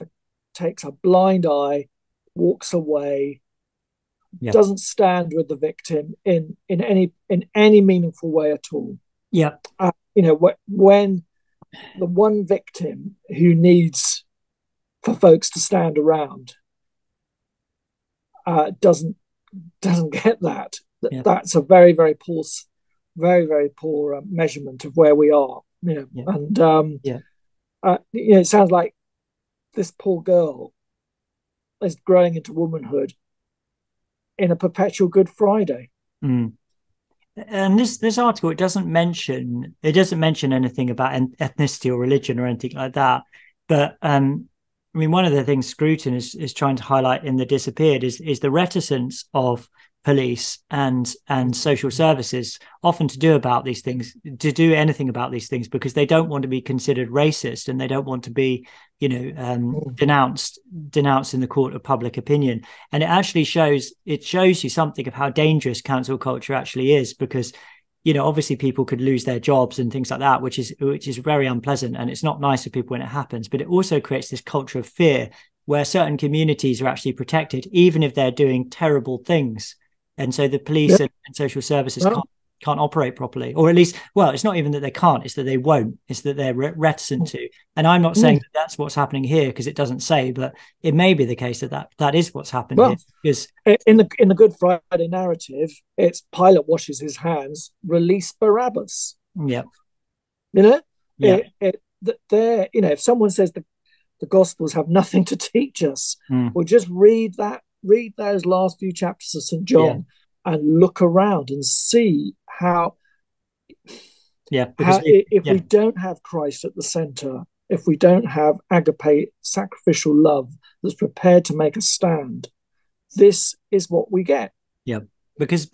a blind eye, walks away, doesn't stand with the victim in any meaningful way at all. When the one victim who needs for folks to stand around doesn't get that. That's a very, very poor measurement of where we are. And it sounds like this poor girl is growing into womanhood in a perpetual Good Friday. And this article, it doesn't mention anything about ethnicity or religion or anything like that. But one of the things Scruton is trying to highlight in The Disappeared is the reticence of police and social services often to do anything about these things, because they don't want to be considered racist and they don't want to be denounced in the court of public opinion. And it actually shows you something of how dangerous cancel culture actually is, because obviously people could lose their jobs and things like that, which is very unpleasant, and it's not nice for people when it happens. But it also creates this culture of fear where certain communities are actually protected even if they're doing terrible things. And so the police and social services can't operate properly, or at least, it's not even that they can't, it's that they won't, it's that they're reticent to. And I'm not saying that that's what's happening here, because it doesn't say, but it may be the case that is what's happened here. Because in the Good Friday narrative, it's Pilate washes his hands, release Barabbas. If someone says the Gospels have nothing to teach us, well, just read those last few chapters of St. John and look around and see how if we don't have Christ at the center, if we don't have agape sacrificial love that's prepared to make a stand, this is what we get. Because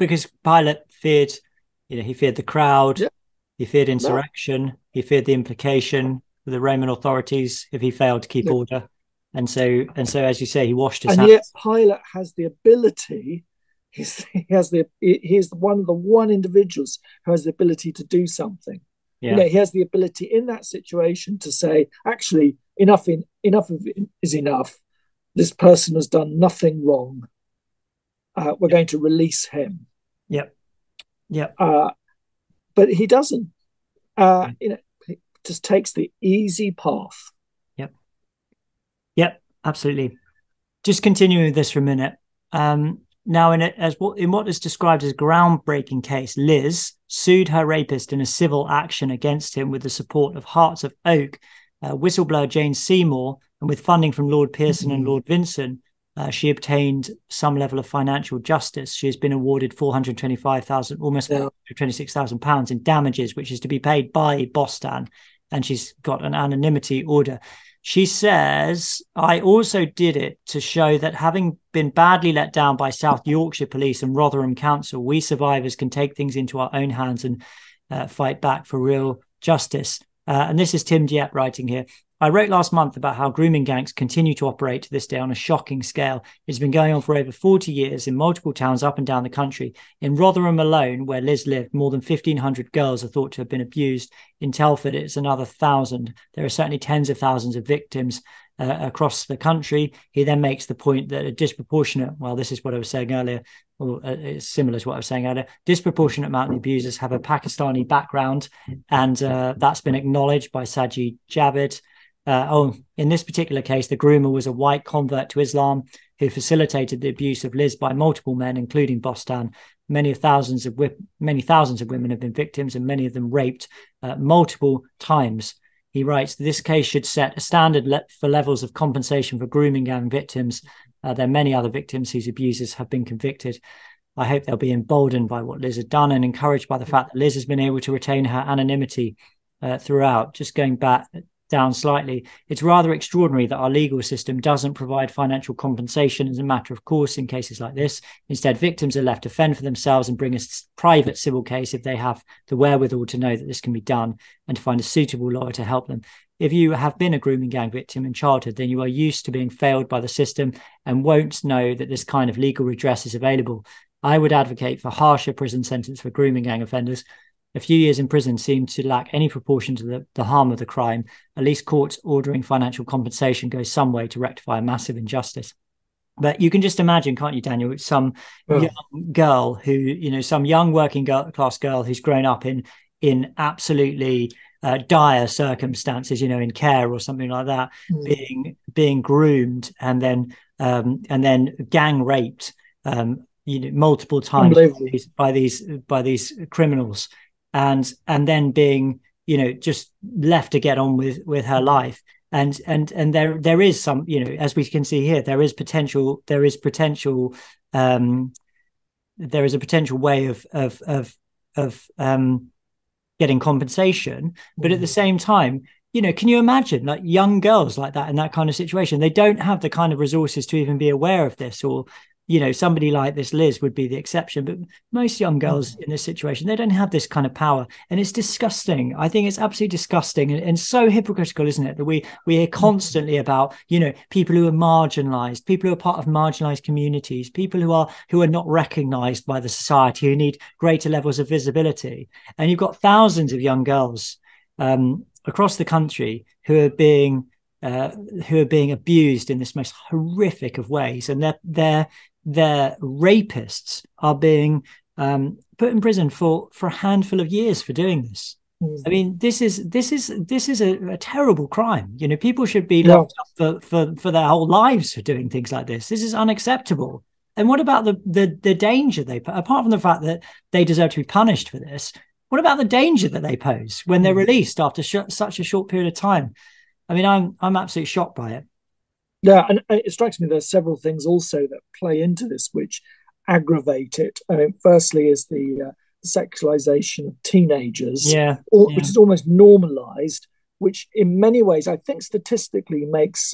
Pilate feared, he feared the crowd, he feared insurrection, he feared the implication for the Roman authorities if he failed to keep order. And so, as you say, he washed his hands. And yet Pilate has the ability. He's one of the one individuals who has the ability to do something. He has the ability in that situation to say, actually, enough is enough. This person has done nothing wrong. We're going to release him. But he doesn't. He just takes the easy path. Yep, absolutely. Just continuing with this for a minute. Now, in what is described as a groundbreaking case, Liz sued her rapist in a civil action against him with the support of Hearts of Oak, whistleblower Jane Seymour, and with funding from Lord Pearson and Lord Vincent. She obtained some level of financial justice. She has been awarded £425,000, almost £26,000 in damages, which is to be paid by Boston, and she's got an anonymity order. She says, I also did it to show that having been badly let down by South Yorkshire Police and Rotherham Council, we survivors can take things into our own hands and fight back for real justice. And this is Tim Dieppe writing here. I wrote last month about how grooming gangs continue to operate to this day on a shocking scale. It's been going on for over 40 years in multiple towns up and down the country. In Rotherham alone, where Liz lived, more than 1,500 girls are thought to have been abused. In Telford, it's another 1,000. There are certainly tens of thousands of victims across the country. He then makes the point that a disproportionate, well, this is what I was saying earlier, or it's similar to what I was saying earlier, disproportionate amount of the abusers have a Pakistani background, and that's been acknowledged by Sajid Javid. In this particular case, the groomer was a white convert to Islam who facilitated the abuse of Liz by multiple men, including Bostan. Many thousands of women have been victims, and many of them raped multiple times. He writes, this case should set a standard for levels of compensation for grooming gang victims. There are many other victims whose abusers have been convicted. I hope they'll be emboldened by what Liz had done and encouraged by the fact that Liz has been able to retain her anonymity throughout. Just going back down slightly, it's rather extraordinary that our legal system doesn't provide financial compensation as a matter of course in cases like this. Instead, victims are left to fend for themselves and bring a private civil case if they have the wherewithal to know that this can be done and to find a suitable lawyer to help them. If you have been a grooming gang victim in childhood, then you are used to being failed by the system and won't know that this kind of legal redress is available. I would advocate for harsher prison sentence for grooming gang offenders. A few years in prison seemed to lack any proportion to the harm of the crime. At least courts ordering financial compensation goes some way to rectify a massive injustice. But you can just imagine, can't you, Daniel, some young girl who, some young working class girl who's grown up in absolutely dire circumstances, in care or something like that, being groomed and then gang raped, multiple times by these criminals. And then being, just left to get on with her life. And there is some, as we can see here, there is a potential way of getting compensation. But at the same time, can you imagine like young girls like that in that kind of situation? They don't have the kind of resources to even be aware of this, or somebody like this Liz would be the exception, but most young girls in this situation, they don't have this kind of power. And it's disgusting. I think it's absolutely disgusting and so hypocritical, isn't it? That we hear constantly about, people who are marginalized, people who are part of marginalized communities, people who are not recognized by the society, who need greater levels of visibility. And you've got thousands of young girls across the country who are being abused in this most horrific of ways, and their rapists are being put in prison for a handful of years for doing this. I mean, this is a terrible crime. People should be locked up for their whole lives for doing things like this. This is unacceptable. And what about the danger they put? Apart from the fact that they deserve to be punished for this, what about the danger that they pose when they're released after such a short period of time? I mean, I'm absolutely shocked by it. Yeah, and it strikes me there's several things also that play into this which aggravate it. I mean, firstly is the sexualization of teenagers, which is almost normalized, which in many ways I think statistically makes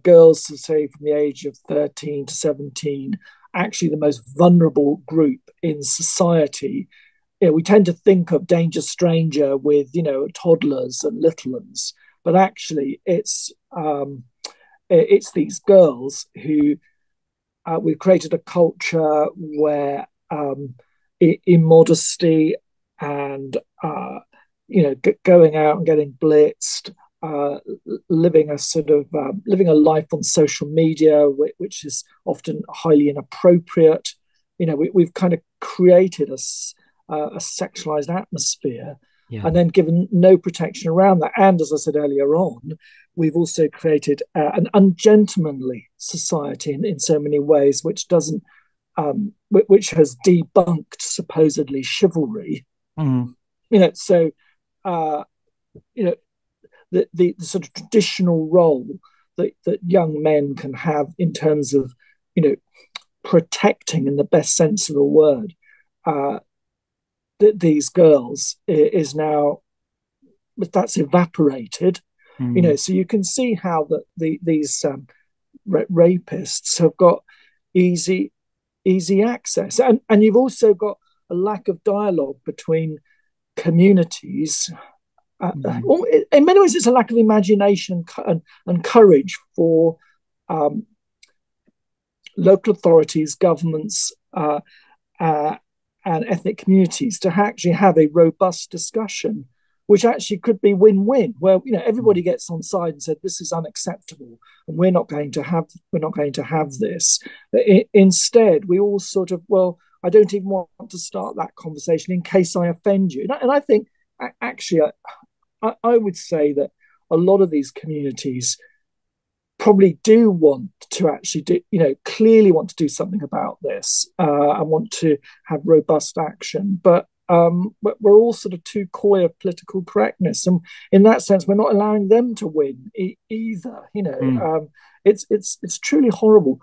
girls, say from the age of 13 to 17, actually the most vulnerable group in society. We tend to think of danger stranger with toddlers and little ones, but actually it's these girls who we've created a culture where immodesty and going out and getting blitzed, living a life on social media, which is often highly inappropriate. We've kind of created a sexualized atmosphere, and then given no protection around that. And as I said earlier on, we've also created an ungentlemanly society in so many ways, which doesn't, which has debunked supposedly chivalry. The sort of traditional role that young men can have in terms of, protecting in the best sense of the word, these girls is now, that's evaporated. So you can see how these rapists have got easy access, and you've also got a lack of dialogue between communities in many ways, it's a lack of imagination and courage for local authorities, governments, and ethnic communities to actually have a robust discussion, which actually could be win-win, where everybody gets on side and said this is unacceptable, and we're not going to have this. Instead, we all sort of, well, I don't even want to start that conversation in case I offend you. And I think actually, I would say that a lot of these communities probably do want to actually do, clearly want to do something about this and want to have robust action. But we're all sort of too coy of political correctness, and in that sense, we're not allowing them to win either. It's truly horrible.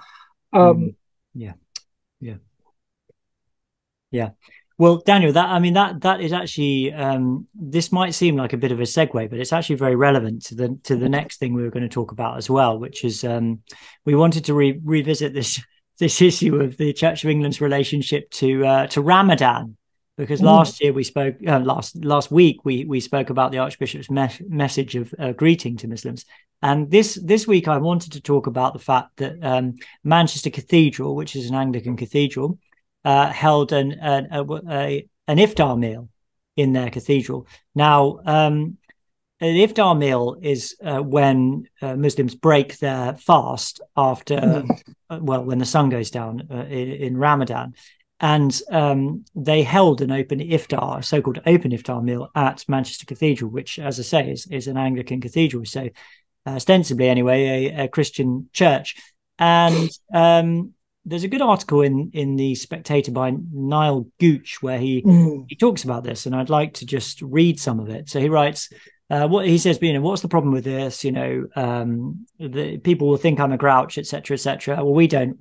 Yeah. Well, Daniel, that is actually this might seem like a bit of a segue, but it's actually very relevant to the next thing we were going to talk about as well, which is we wanted to revisit this issue of the Church of England's relationship to Ramadan, because last year we spoke last week we spoke about the Archbishop's message of greeting to Muslims, and this week I wanted to talk about the fact that Manchester Cathedral, which is an Anglican cathedral, held an iftar meal in their cathedral. Now, an iftar meal is when Muslims break their fast after, when the sun goes down in Ramadan. And they held an open iftar, a so-called open iftar meal at Manchester Cathedral, which, as I say, is an Anglican cathedral. So ostensibly, anyway, a Christian church. And there's a good article in the Spectator by Niall Gooch where he talks about this, and I'd like to just read some of it. So he writes, what he says, what's the problem with this? The people will think I'm a grouch, etc., etc. Well, we don't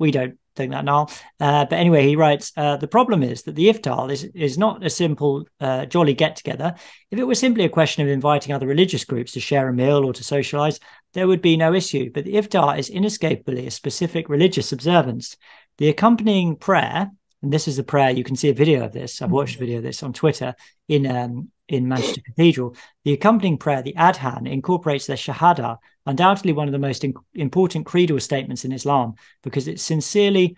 think that, Niall. But anyway, he writes, the problem is that the iftar is not a simple jolly get together. If it were simply a question of inviting other religious groups to share a meal or to socialize, there would be no issue. But the iftar is inescapably a specific religious observance. The accompanying prayer, and this is a prayer, you can see a video of this. I've watched a video of this on Twitter in Manchester Cathedral. The accompanying prayer, the Adhan, incorporates the Shahada, undoubtedly one of the most important creedal statements in Islam, because its sincere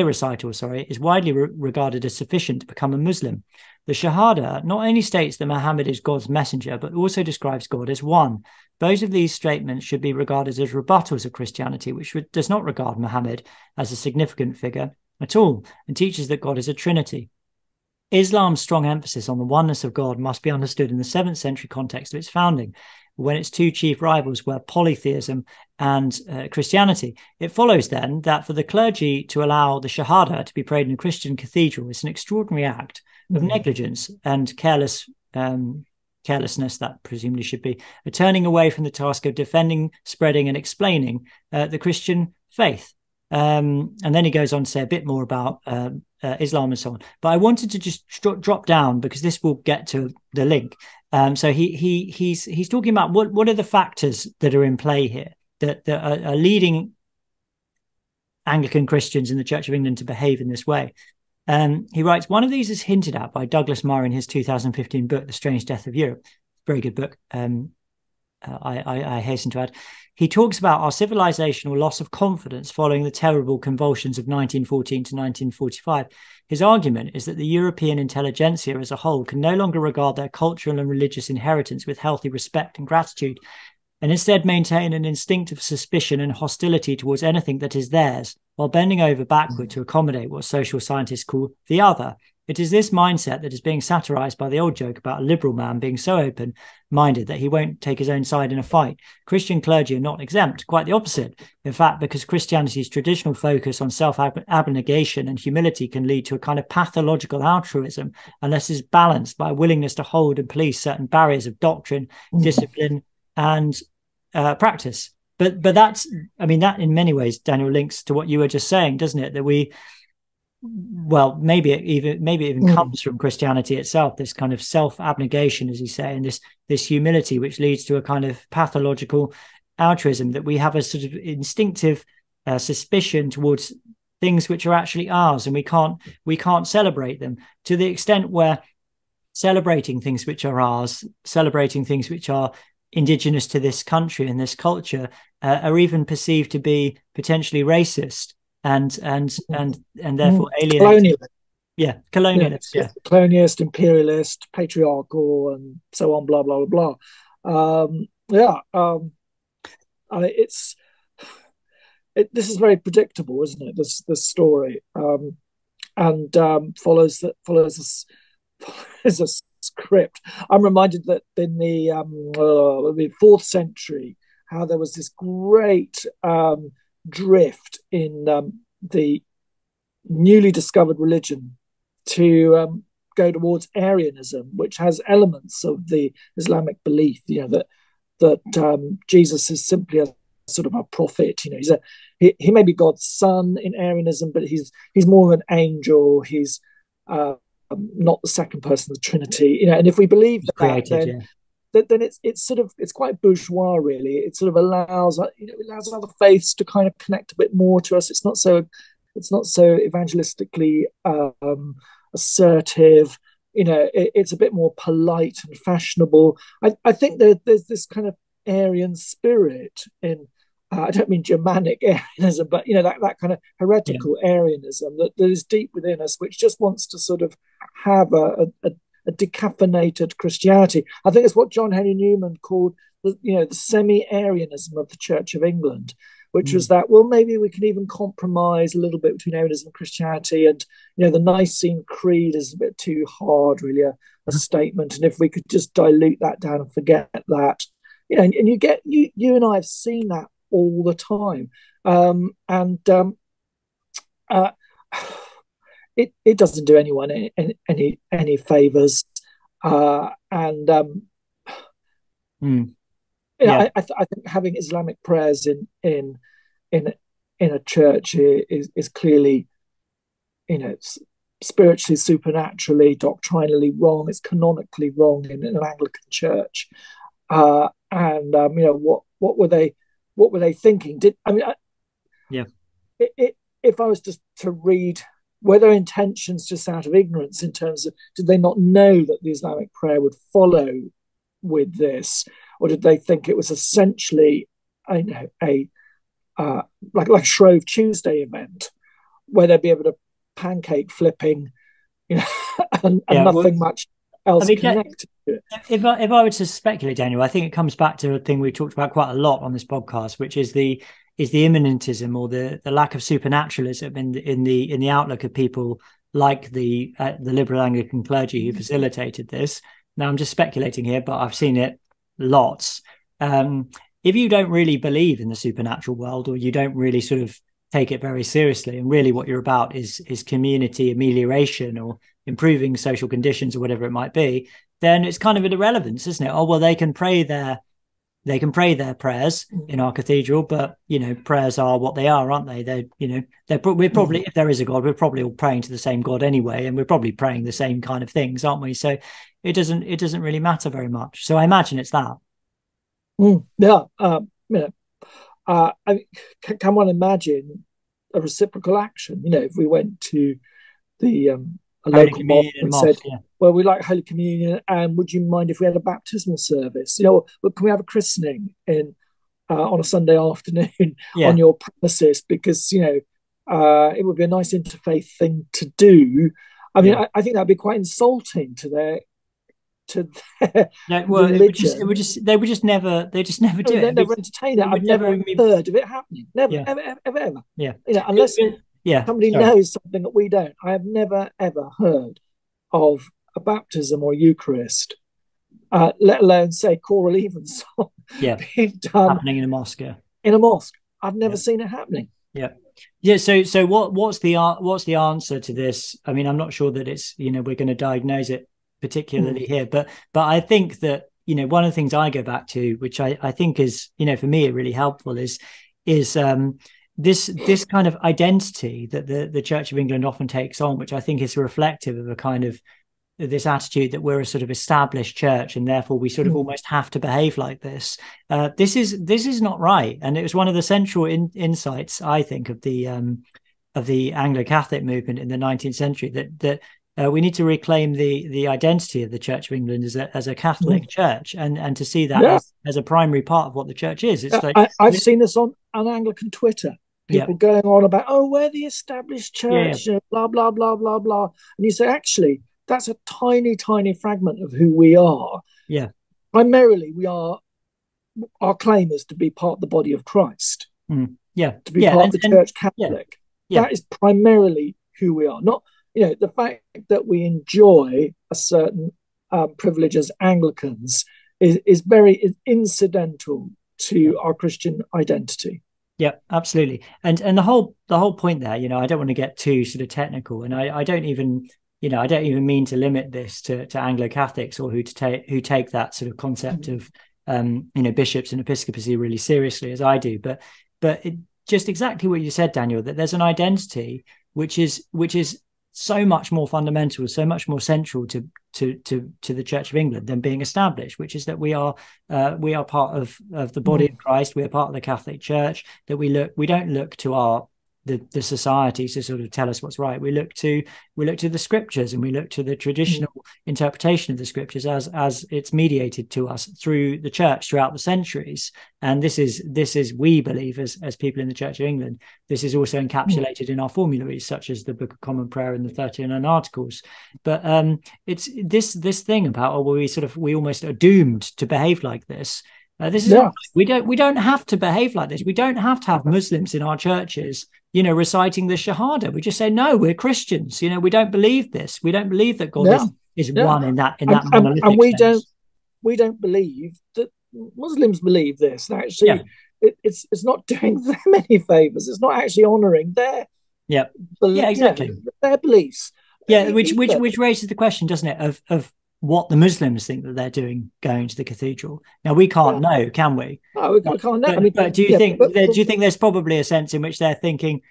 recital, is widely regarded as sufficient to become a Muslim. The Shahada not only states that Muhammad is God's messenger, but also describes God as one. Both of these statements should be regarded as rebuttals of Christianity, which does not regard Muhammad as a significant figure at all, and teaches that God is a Trinity. Islam's strong emphasis on the oneness of God must be understood in the 7th century context of its founding, when its two chief rivals were polytheism and Christianity. It follows then that for the clergy to allow the Shahada to be prayed in a Christian cathedral is an extraordinary act of negligence and carelessness, that presumably should be turning away from the task of defending, spreading and explaining the Christian faith. And then he goes on to say a bit more about Islam and so on. But I wanted to just drop down, because this will get to the link. So he's talking about what are the factors that are in play here that are leading Anglican Christians in the Church of England to behave in this way. He writes, one of these is hinted at by Douglas Murray in his 2015 book, The Strange Death of Europe. Very good book. I hasten to add. He talks about our civilizational loss of confidence following the terrible convulsions of 1914 to 1945. His argument is that the European intelligentsia as a whole can no longer regard their cultural and religious inheritance with healthy respect and gratitude, and instead maintain an instinctive suspicion and hostility towards anything that is theirs, while bending over backward to accommodate what social scientists call the other. It is this mindset that is being satirized by the old joke about a liberal man being so open-minded that he won't take his own side in a fight. Christian clergy are not exempt, quite the opposite. In fact, because Christianity's traditional focus on self-abnegation and humility can lead to a kind of pathological altruism, unless it's balanced by a willingness to hold and police certain barriers of doctrine, discipline, and practice. But that's, that in many ways, Daniel, links to what you were just saying, doesn't it? That maybe it even comes from Christianity itself, this kind of self-abnegation, as you say, and this humility, which leads to a kind of pathological altruism, that we have a sort of instinctive suspicion towards things which are actually ours, and we can't celebrate them, to the extent where celebrating things which are ours, celebrating things which are indigenous to this country and this culture, are even perceived to be potentially racist and therefore alienating. Colonialist, colonialist, imperialist, patriarchal, and so on, blah blah blah blah. This is very predictable, isn't it? This story, and follows a script. I'm reminded that in the 4th century, how there was this great drift in the newly discovered religion to go towards Arianism, which has elements of the Islamic belief. That Jesus is simply a sort of a prophet. He may be God's son in Arianism, but he's more of an angel. He's not the second person of the Trinity. And if we believe that, then it's quite bourgeois, really. It sort of allows other faiths to kind of connect a bit more to us. It's not so evangelistically assertive. It's a bit more polite and fashionable. I think there's this kind of Aryan spirit in. I don't mean Germanic Arianism, but that kind of heretical Arianism that is deep within us, which just wants to sort of have a decaffeinated Christianity. I think it's what John Henry Newman called the semi-Arianism of the Church of England, which was that, well, maybe we can even compromise a little bit between Arianism and Christianity. And the Nicene Creed is a bit too hard, really, a statement. And if we could just dilute that down and forget that, and you and I have seen that all the time, it doesn't do anyone any favors, I think having Islamic prayers in a church is clearly, spiritually, supernaturally, doctrinally wrong. It's canonically wrong in an Anglican church, what were they thinking? If I was to read, were their intentions just out of ignorance in terms of, did they not know that the Islamic prayer would follow with this, or did they think it was essentially like a Shrove Tuesday event where they'd be able to pancake flipping, and nothing much else connected to it? If I were to speculate, Daniel, I think it comes back to a thing we talked about quite a lot on this podcast, which is the immanentism, or the lack of supernaturalism in the outlook of people like the liberal Anglican clergy who facilitated this. Now, I'm just speculating here, but I've seen it lots. If you don't really believe in the supernatural world, or you don't really sort of take it very seriously, and really what you're about is community amelioration or improving social conditions or whatever it might be, then it's kind of an irrelevance, isn't it? Oh, well, they can pray their prayers in our cathedral, but prayers are what they are, aren't they? We're probably, if there is a God, we're probably all praying to the same God anyway, and we're probably praying the same kind of things, aren't we? So it doesn't really matter very much. So I imagine it's that. Can one imagine a reciprocal action? If we went to the a local mosque and said, well, we like Holy Communion, and would you mind if we had a baptismal service? Can we have a christening on a Sunday afternoon on your premises? Because it would be a nice interfaith thing to do. I mean, I think that'd be quite insulting to their religion. They would just never do it. They never entertain it. I've never heard of it happening. Never, ever. Yeah. Unless somebody knows something that we don't. I have never, ever heard of a baptism or Eucharist, let alone say choral evensong being done happening in a mosque. In a mosque. I've never seen it happening. So what's the answer to this? I mean, I'm not sure that it's we're going to diagnose it particularly here, but I think that one of the things I go back to, which I think is for me really helpful, is this kind of identity that the Church of England often takes on, which I think is reflective of a kind of this attitude that we're a sort of established church, and therefore we sort of almost have to behave like this. This is not right, and it was one of the central insights, I think, of the Anglo-Catholic movement in the 19th century, that we need to reclaim the identity of the Church of England as a Catholic church, and to see that as a primary part of what the church is. It's like I've seen this on Anglican Twitter. People going on about, we're the established church, blah, blah, blah, blah, blah. And you say, actually, that's a tiny, tiny fragment of who we are. Yeah. Primarily, our claim is to be part of the body of Christ. Yeah. To be part of the Church Catholic. Yeah. That is primarily who we are. Not, the fact that we enjoy a certain privilege as Anglicans is very incidental to our Christian identity. Yeah, absolutely. And the whole point there, I don't want to get too sort of technical, and I don't even mean to limit this to Anglo-Catholics or who take that sort of concept of bishops and episcopacy really seriously, as I do. But just exactly what you said, Daniel, that there's an identity which is so much more fundamental, so much more central to the Church of England than being established, which is that we are part of the body of Christ. We are part of the Catholic Church. That we don't look to the society to sort of tell us what's right. We look to the scriptures, and we look to the traditional interpretation of the scriptures as it's mediated to us through the church throughout the centuries. And this is we believe as people in the Church of England, this is also encapsulated in our formularies, such as the Book of Common Prayer and the 39 Articles. But it's this thing about we almost are doomed to behave like this. This is we don't have to behave like this. We don't have to have Muslims in our churches, reciting the Shahada. We just say, no, we're Christians. We don't believe this. We don't believe that God is one in that monolithic and we don't believe that Muslims believe this. And actually, it's not doing them any favors. It's not actually honoring their their beliefs. Yeah, which raises the question, doesn't it, of what the Muslims think that they're doing going to the cathedral. Now, we can't know, can we? No, we can't know. But do you think there's probably a sense in which they're thinking,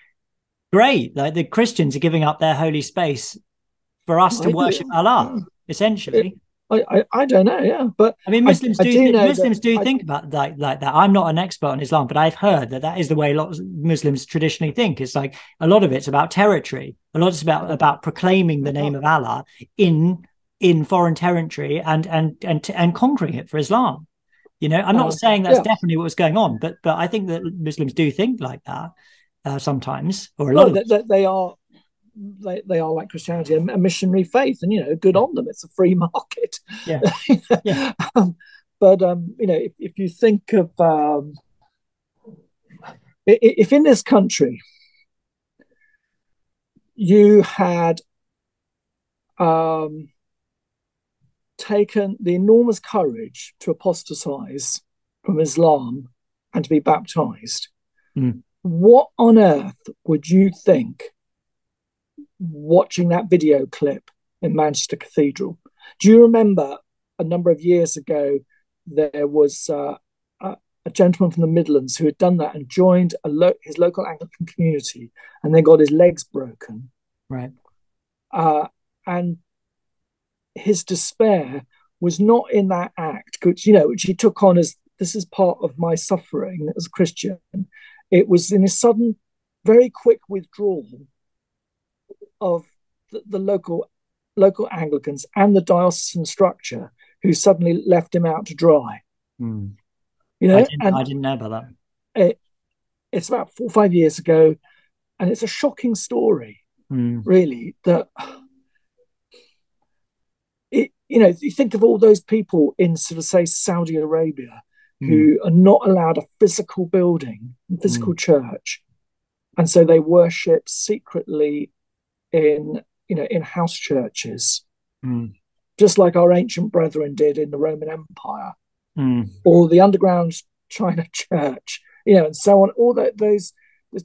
great, like the Christians are giving up their holy space for us to worship Allah, essentially? I don't know, but I mean, Muslims do think about like that. I'm not an expert on Islam, but I've heard that is the way a lot of Muslims traditionally think. It's like a lot of it's about territory. A lot is about proclaiming the name of Allah in foreign territory and conquering it for Islam. I'm not saying that's definitely what was going on, but I think that Muslims do think like that sometimes, or a lot of they are like Christianity, a missionary faith, and good on them. It's a free market. But if you think of if in this country you had taken the enormous courage to apostatize from Islam and to be baptized, what on earth would you think watching that video clip in Manchester Cathedral? Do you remember a number of years ago there was a gentleman from the Midlands who had done that and joined his local Anglican community, and then got his legs broken, right? And his despair was not in that act, which he took on as, this is part of my suffering as a Christian. It was in his sudden, very quick withdrawal of the local Anglicans and the diocesan structure, who suddenly left him out to dry. I didn't know about that. It's about 4 or 5 years ago, and it's a shocking story, really, that you think of all those people in sort of, say, Saudi Arabia, who are not allowed a physical building, physical church, and so they worship secretly in house churches, just like our ancient brethren did in the Roman Empire, or the underground China church, and so on. All those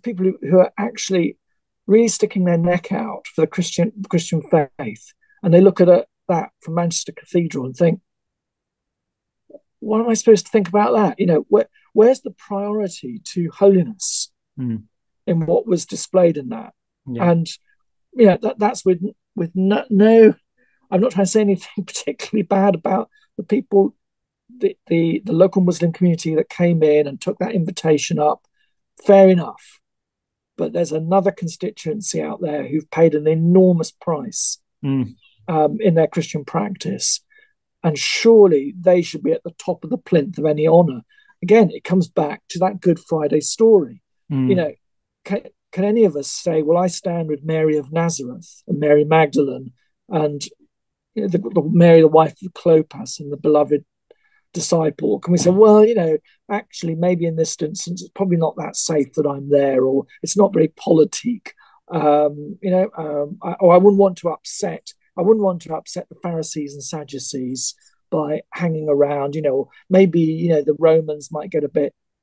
people who are actually really sticking their neck out for the Christian faith, and they look at that from Manchester Cathedral and think, what am I supposed to think about that? Where's the priority to holiness in what was displayed in that? And that's with no. I'm not trying to say anything particularly bad about the people, the local Muslim community that came in and took that invitation up. Fair enough, but there's another constituency out there who've paid an enormous price in their Christian practice. And surely they should be at the top of the plinth of any honour. Again, it comes back to that Good Friday story. You know, can any of us say, well, I stand with Mary of Nazareth and Mary Magdalene and the Mary, the wife of Clopas, and the beloved disciple? Can we say, well, you know, actually, maybe in this instance, it's probably not that safe that I'm there, or it's not very politique. I wouldn't want to upset the Pharisees and Sadducees by hanging around. You know, maybe, you know, the Romans might get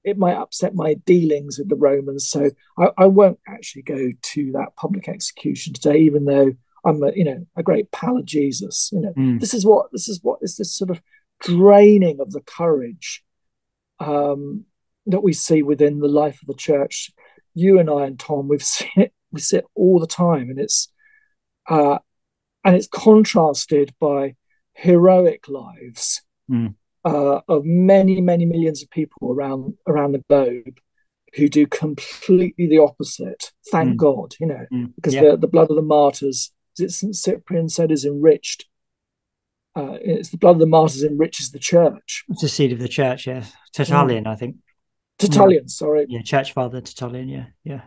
it might upset my dealings with the Romans. So I won't actually go to that public execution today, even though I'm a great pal of Jesus. You know, this is this sort of draining of the courage that we see within the life of the church. You and I and Tom, we see it all the time, and it's contrasted by heroic lives of many, many millions of people around the globe who do completely the opposite. Thank God, you know, because the blood of the martyrs, as St. Cyprian said, is enriched. It's the blood of the martyrs enriches the church. It's the seed of the church, yeah. Tertullian, I think. Tertullian, sorry. Yeah, Church Father Tertullian, yeah.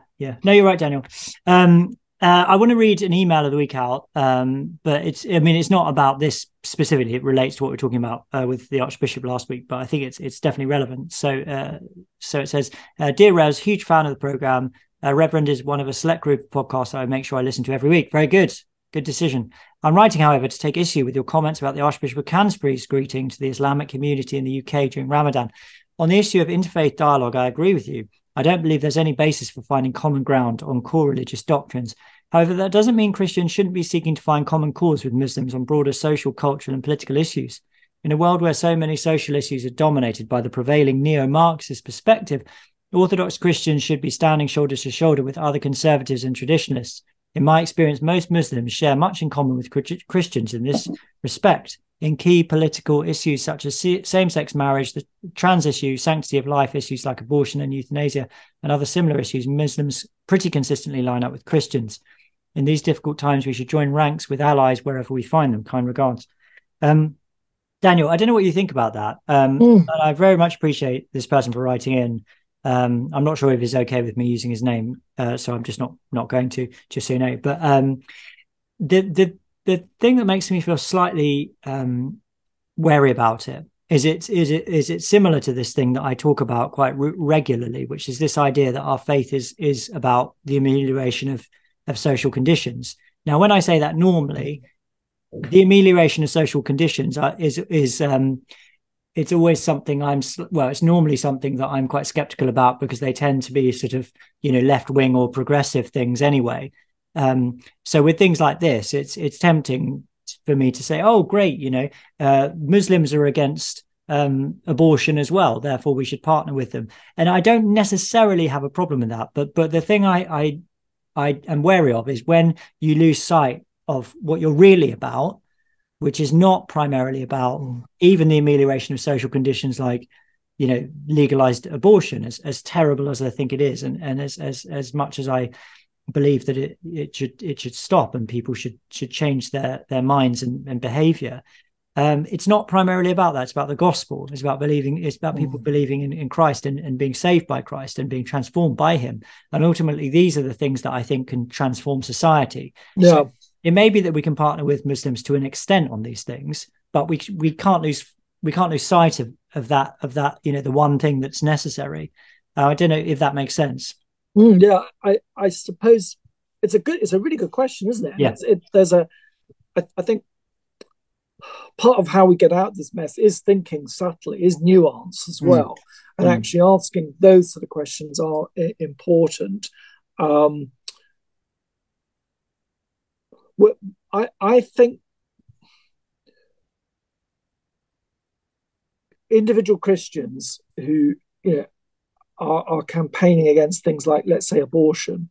No, you're right, Daniel. I want to read an email of the week out, but it's not about this specifically. It relates to what we were talking about with the Archbishop last week, but I think it's definitely relevant. So it says, Dear Revs, huge fan of the programme. Reverend is one of a select group of podcasts that I make sure I listen to every week. Very good. Good decision. I'm writing, however, to take issue with your comments about the Archbishop of Canterbury's greeting to the Islamic community in the UK during Ramadan. On the issue of interfaith dialogue, I agree with you. I don't believe there's any basis for finding common ground on core religious doctrines. However, that doesn't mean Christians shouldn't be seeking to find common cause with Muslims on broader social, cultural and political issues. In a world where so many social issues are dominated by the prevailing neo-Marxist perspective, Orthodox Christians should be standing shoulder to shoulder with other conservatives and traditionalists. In my experience, most Muslims share much in common with Christians in this respect. In key political issues such as same-sex marriage, the trans issue, sanctity of life issues like abortion and euthanasia, and other similar issues, Muslims pretty consistently line up with Christians. In these difficult times, we should join ranks with allies wherever we find them. Kind regards. Daniel, I don't know what you think about that. And I very much appreciate this person for writing in. I'm not sure if he's okay with me using his name, so I'm just not going to, just so you know. But the thing that makes me feel slightly wary about it is it similar to this thing that I talk about quite regularly, which is this idea that our faith is about the amelioration of social conditions. Now, when I say that, normally the amelioration of social conditions it's always something it's normally something that I'm quite skeptical about, because they tend to be sort of, left-wing or progressive things anyway. So with things like this, it's tempting for me to say, oh, great, Muslims are against abortion as well, therefore we should partner with them. And I don't necessarily have a problem with that. But the thing I am wary of is when you lose sight of what you're really about, which is not primarily about even the amelioration of social conditions, like, legalized abortion, as terrible as I think it is, and as much as I believe that it should stop and people should change their minds and behavior. It's not primarily about that. It's about the gospel. It's about people believing in Christ and being saved by Christ and being transformed by him. And ultimately, these are the things that I think can transform society. Yeah. So it may be that we can partner with Muslims to an extent on these things, but we can't lose sight of that, the one thing that's necessary. I don't know if that makes sense. Yeah, I suppose it's a really good question, isn't it? Yeah. I think part of how we get out of this mess is thinking subtly, is nuance as well, and actually asking those sort of questions are important. I think individual Christians who are campaigning against things like, let's say, abortion,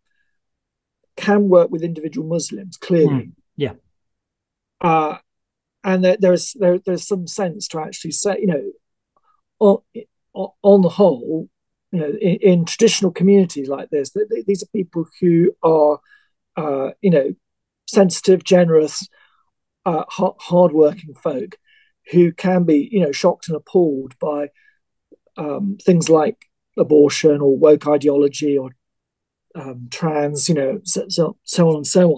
can work with individual Muslims, clearly. Yeah. And there's some sense to actually say, on the whole, in traditional communities like this, these are people who are, sensitive, generous, hardworking folk who can be, shocked and appalled by things like abortion or woke ideology or trans, so on and so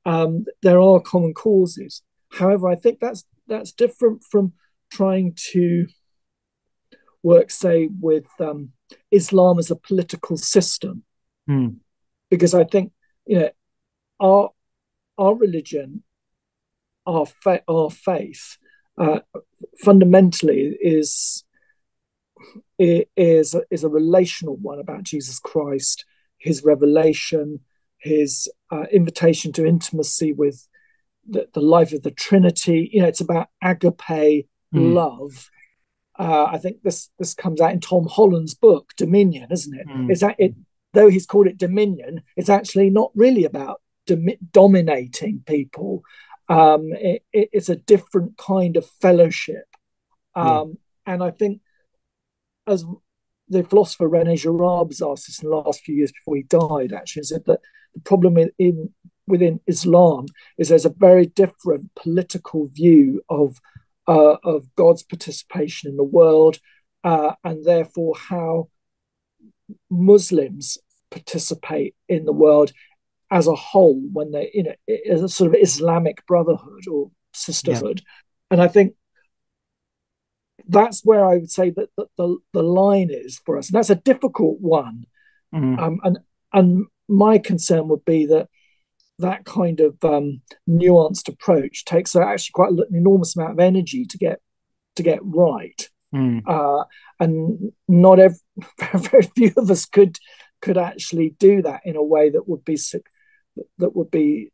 on. There are common causes. However, I think that's different from trying to work, say, with Islam as a political system, because I think our religion, our faith, fundamentally is a relational one about Jesus Christ, his revelation, his invitation to intimacy with the life of the Trinity. It's about agape love. I think this comes out in Tom Holland's book Dominion, isn't it? Is that it? Though he's called it Dominion, it's actually not really about dominating people. It's a different kind of fellowship. And I think, as the philosopher René Girard was asked this in the last few years before he died, actually, said that the problem within Islam is there's a very different political view of God's participation in the world, and therefore how Muslims participate in the world as a whole when they, as a sort of Islamic brotherhood or sisterhood. And I think that's where I would say that the line is for us. And that's a difficult one. And my concern would be that kind of nuanced approach takes actually quite an enormous amount of energy to get right. And not very few of us could actually do that in a way that would be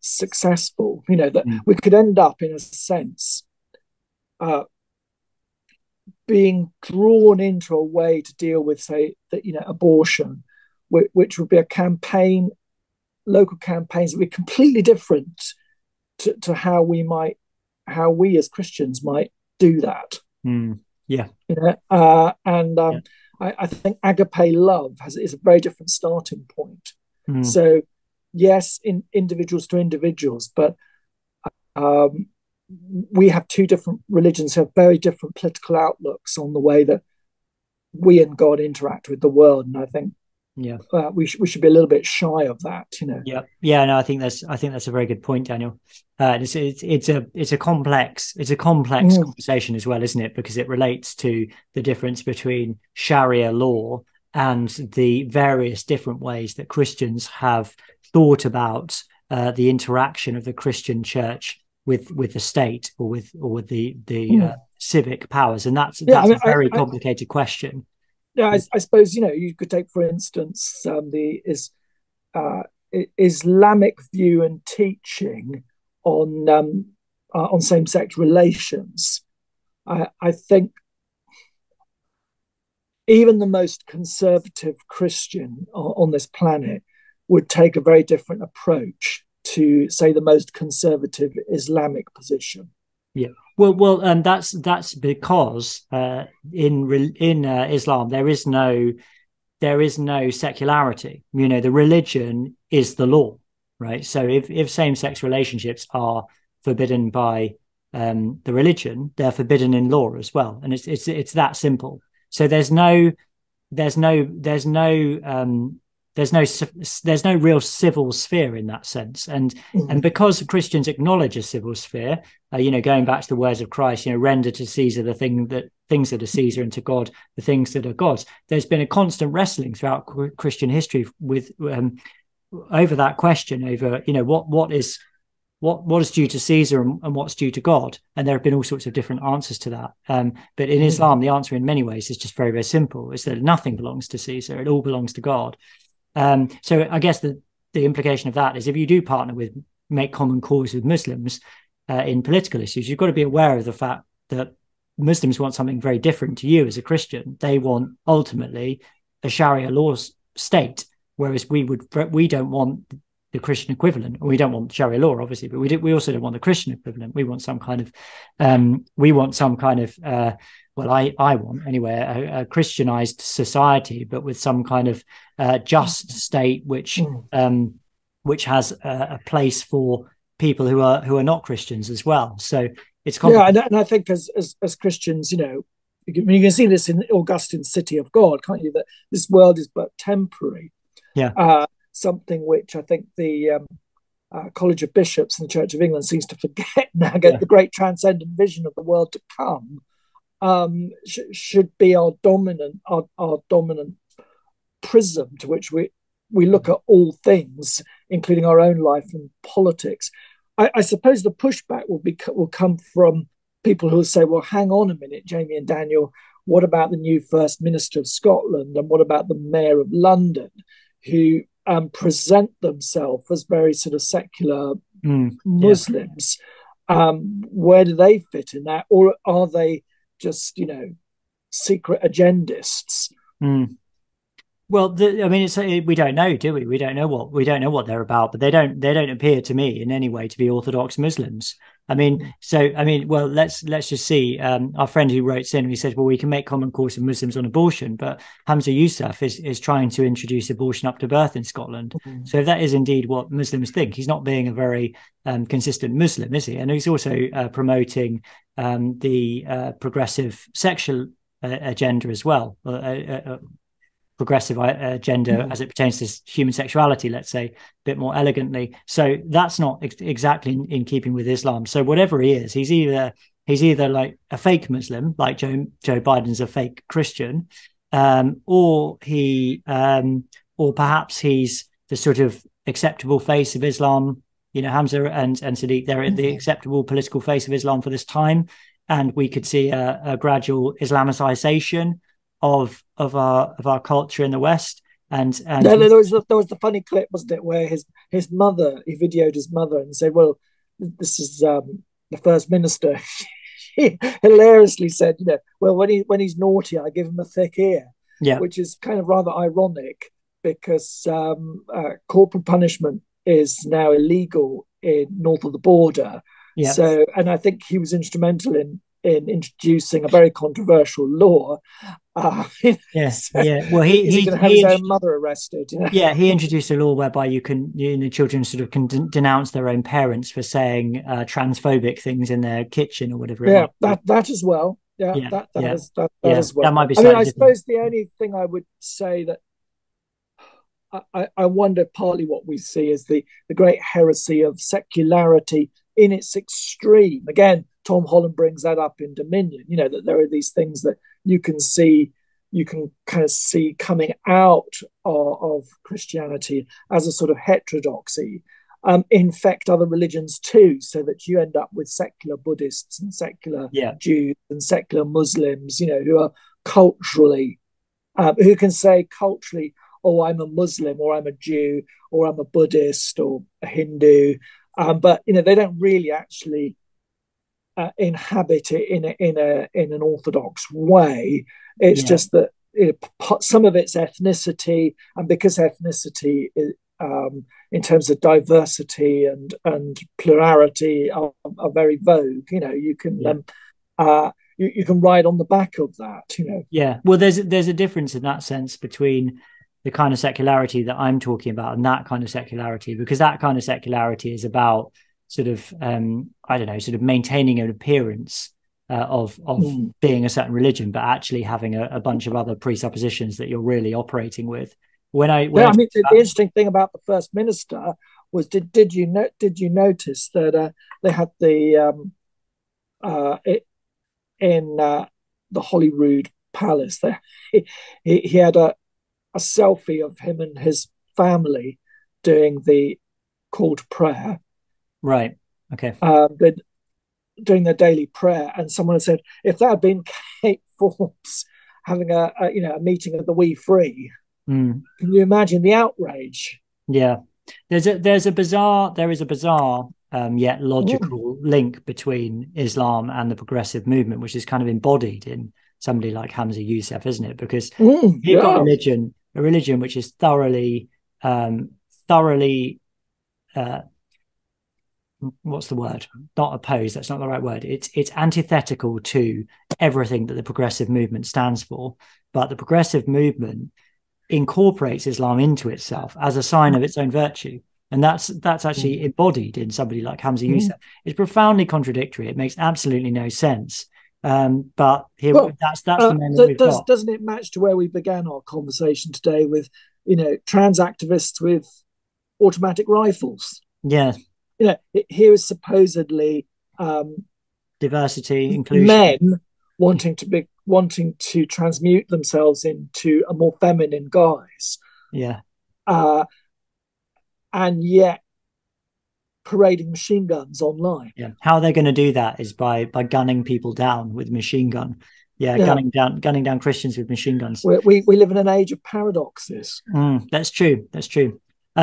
successful. That we could end up, in a sense, being drawn into a way to deal with, say, abortion, which would be a campaign, local campaigns that would be completely different to how we as Christians might do that. I think agape love is a very different starting point. So yes, in individuals to individuals, but we have two different religions who have very different political outlooks on the way that we and God interact with the world, and I think we should be a little bit shy of that. No, I think that's a very good point, Daniel. It's a complex conversation as well, isn't it? Because it relates to the difference between Sharia law and the various different ways that Christians have thought about the interaction of the Christian church with the state or with the civic powers, and that's a very complicated question. I suppose you could take, for instance, the Islamic view and teaching on same-sex relations. I think even the most conservative Christian on this planet would take a very different approach to, say, the most conservative Islamic position. Well, and that's because in Islam there is no secularity. The religion is the law, right? So if same-sex relationships are forbidden by the religion, they're forbidden in law as well, and it's that simple. So there's no real civil sphere in that sense, and because Christians acknowledge a civil sphere, going back to the words of Christ, render to Caesar the things that are Caesar, and to God the things that are God's. There's been a constant wrestling throughout Christian history with over that question, over what is due to Caesar and what's due to God, and there have been all sorts of different answers to that. But in Islam, the answer in many ways is just very, very simple: is that nothing belongs to Caesar; it all belongs to God. So I guess the implication of that is, if you do make common cause with Muslims in political issues, you've got to be aware of the fact that Muslims want something very different to you as a Christian. They want ultimately a Sharia law state, whereas we don't want the Christian equivalent. We don't want Sharia law, obviously, but we also don't want the Christian equivalent. We want some kind of I want anyway a Christianized society, but with some kind of just state which has a place for people who are not Christians as well. So it's complicated. Yeah, and I think as Christians, you can see this in Augustine's City of God, can't you? That this world is but temporary. Yeah. Something which I think the College of Bishops in the Church of England seems to forget now. The great transcendent vision of the world to come should be our dominant prism to which we look at all things, including our own life and politics. I suppose the pushback will come from people who will say, well, hang on a minute, Jamie and Daniel, what about the new First Minister of Scotland, and what about the Mayor of London, who present themselves as very sort of secular Muslims? Where do they fit in that, or are they just secret agendists? Well, we don't know, do we? We don't know what they're about, but they don't appear to me in any way to be Orthodox Muslims. Well, let's just see. Our friend who wrote in, he said, well, we can make common cause of Muslims on abortion, but Hamza Yousaf is trying to introduce abortion up to birth in Scotland. So if that is indeed what Muslims think, he's not being a very consistent Muslim, is he? And he's also promoting the progressive sexual agenda as well. Progressive agenda as it pertains to human sexuality, let's say, a bit more elegantly. So that's not exactly in keeping with Islam. So whatever he is, he's either like a fake Muslim, like Joe Biden's a fake Christian, or perhaps he's the sort of acceptable face of Islam. Hamza and Sadiq, they're the acceptable political face of Islam for this time, and we could see a gradual Islamicization of our culture in the West. And there was the funny clip, wasn't it, where his mother, he videoed his mother and said, well, this is the First Minister. She hilariously said, well, when he's naughty, I give him a thick ear. Yeah, which is kind of rather ironic, because corporal punishment is now illegal north of the border. Yeah. So, and I think he was instrumental in introducing a very controversial law. Yes, yeah. Well, he's going to have his own mother arrested. Yeah, he introduced a law whereby children sort of can denounce their own parents for saying transphobic things in their kitchen or whatever. That as well. That as well. That might be. I suppose the only thing I would say that I wonder partly what we see is the great heresy of secularity in its extreme. Again, Tom Holland brings that up in Dominion, that there are these things that you can kind of see coming out of Christianity as a sort of heterodoxy, infect other religions too, so that you end up with secular Buddhists and secular Jews and secular Muslims, who are culturally, who can say culturally, oh, I'm a Muslim, or I'm a Jew, or I'm a Buddhist, or a Hindu, but they don't really actually inhabit it in an orthodox way. It's just that some of it's ethnicity, and because ethnicity is, in terms of diversity and plurality are very vogue, you can you can ride on the back of that. Yeah, well, there's a difference in that sense between the kind of secularity that I'm talking about and that kind of secularity, because that kind of secularity is about sort of sort of maintaining an appearance of being a certain religion, but actually having a bunch of other presuppositions that you're really operating with. The interesting thing about the First Minister was, did you notice that they had in the Holyrood Palace there, he had a selfie of him and his family doing the call to prayer. Right. Okay. Doing their daily prayer, and someone had said, if that had been Kate Forbes having a meeting of the We Free, can you imagine the outrage? Yeah, there is a bizarre yet logical link between Islam and the progressive movement, which is kind of embodied in somebody like Hamza Yousaf, isn't it? Because you've got a religion which is thoroughly what's the word? Not opposed. That's not the right word. It's antithetical to everything that the progressive movement stands for. But the progressive movement incorporates Islam into itself as a sign of its own virtue. And that's actually embodied in somebody like Hamza Youssef. It's profoundly contradictory. It makes absolutely no sense. But here, that's the moment we've got. Doesn't it match to where we began our conversation today with, trans activists with automatic rifles? Yeah. Here is supposedly diversity, inclusion, men wanting to transmute themselves into a more feminine guise. Yeah. And yet parading machine guns online. Yeah. How they're going to do that is by gunning people down with machine gun. Yeah. Gunning down Christians with machine guns. We live in an age of paradoxes. That's true.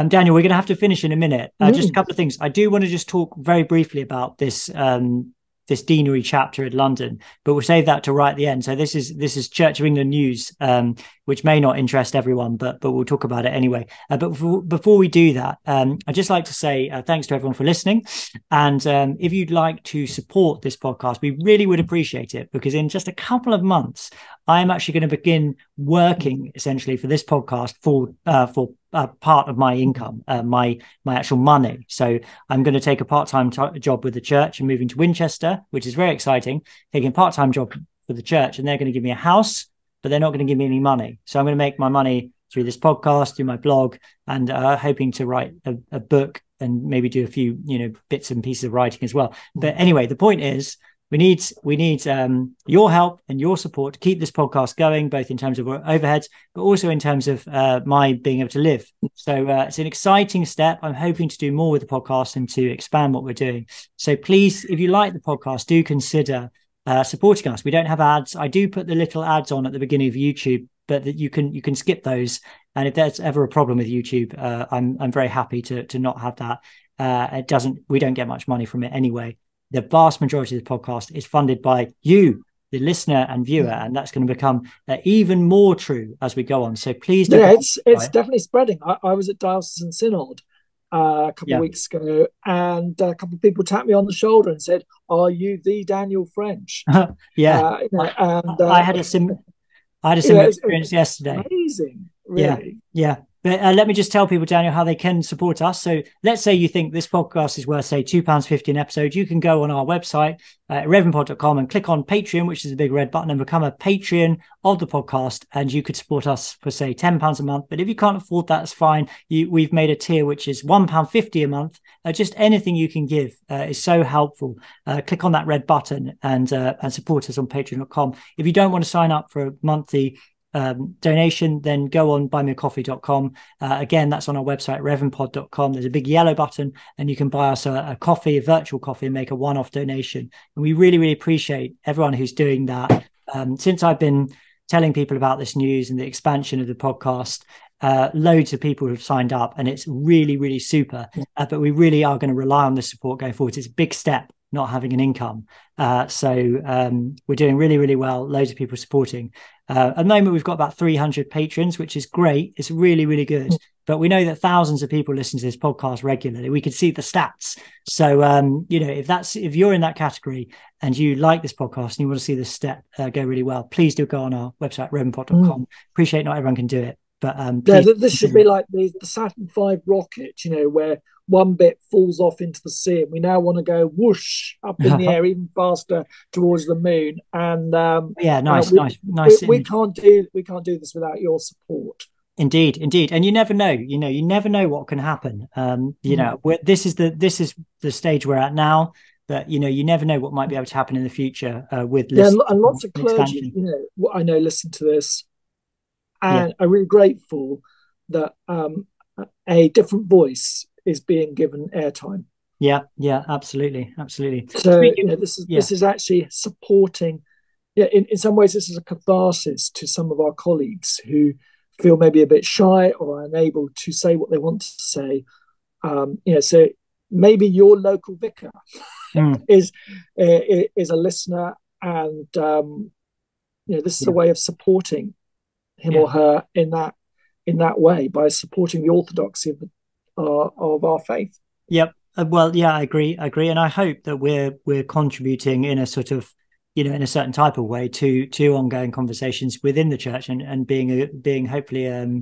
Daniel, we're going to have to finish in a minute. Just a couple of things. I do want to just talk very briefly about this this deanery chapter in London, but we'll save that to right at the end. So this is Church of England news, which may not interest everyone, but we'll talk about it anyway. But before we do that, I'd just like to say thanks to everyone for listening. And if you'd like to support this podcast, we really would appreciate it, because in just a couple of months, I'm actually going to begin working essentially for this podcast for part of my income, my actual money. So I'm going to take a part-time job with the church and moving to Winchester, which is very exciting, taking a part-time job for the church, and they're going to give me a house, but they're not going to give me any money. So I'm going to make my money through this podcast, through my blog, and hoping to write a book and maybe do a few, bits and pieces of writing as well. But anyway, the point is, we need your help and your support to keep this podcast going, both in terms of overheads, but also in terms of my being able to live. So it's an exciting step. I'm hoping to do more with the podcast and to expand what we're doing. So please, if you like the podcast, do consider supporting us. We don't have ads. I do put the little ads on at the beginning of YouTube, but that you can skip those. And if there's ever a problem with YouTube, I'm very happy to not have that. We don't get much money from it anyway. The vast majority of the podcast is funded by you, the listener and viewer, and that's going to become even more true as we go on. So please do. Yeah, it's definitely spreading. I was at Diocesan Synod a couple of weeks ago, and a couple of people tapped me on the shoulder and said, "Are you the Daniel French?" Yeah, I had a similar experience yesterday. Amazing, really. Yeah. But let me just tell people, Daniel, how they can support us. So let's say you think this podcast is worth, say, £2.50 an episode. You can go on our website, irreverendpod.com, and click on Patreon, which is a big red button, and become a Patreon of the podcast. And you could support us for, say, £10 a month. But if you can't afford that, it's fine. We've made a tier, which is £1.50 a month. Just anything you can give is so helpful. Click on that red button and support us on patreon.com. If you don't want to sign up for a monthly donation, then go on buymeacoffee.com. Again, that's on our website, reverendpod.com. There's a big yellow button, and you can buy us a coffee, a virtual coffee, and make a one-off donation. And we really, really appreciate everyone who's doing that. Since I've been telling people about this news and the expansion of the podcast, loads of people have signed up, and it's really, really super. But we really are going to rely on this support going forward. It's a big step, not having an income. So we're doing really, really well. Loads of people supporting. At the moment, we've got about 300 patrons, which is great. It's really, really good. But we know that thousands of people listen to this podcast regularly. We can see the stats. So, if you're in that category and you like this podcast and you want to see this step go really well, please do go on our website, reverendpod.com. Appreciate not everyone can do it. But this should be like the Saturn V rocket, where one bit falls off into the sea, and we now want to go whoosh up in the air even faster towards the moon. And nice. We can't do this without your support. Indeed, and you never know. You never know what can happen. This is the stage we're at now. But you never know what might be able to happen in the future with and lots of clergy, I know, listen to this. And I'm really grateful that a different voice is being given airtime. Yeah, absolutely. So this is actually supporting. Yeah, in some ways, this is a catharsis to some of our colleagues who feel maybe a bit shy or unable to say what they want to say. So maybe your local vicar is a listener, and this is a way of supporting him or her in that way, by supporting the orthodoxy of our faith. Yep. I agree, and I hope that we're contributing in a sort of in a certain type of way to ongoing conversations within the church, and being hopefully a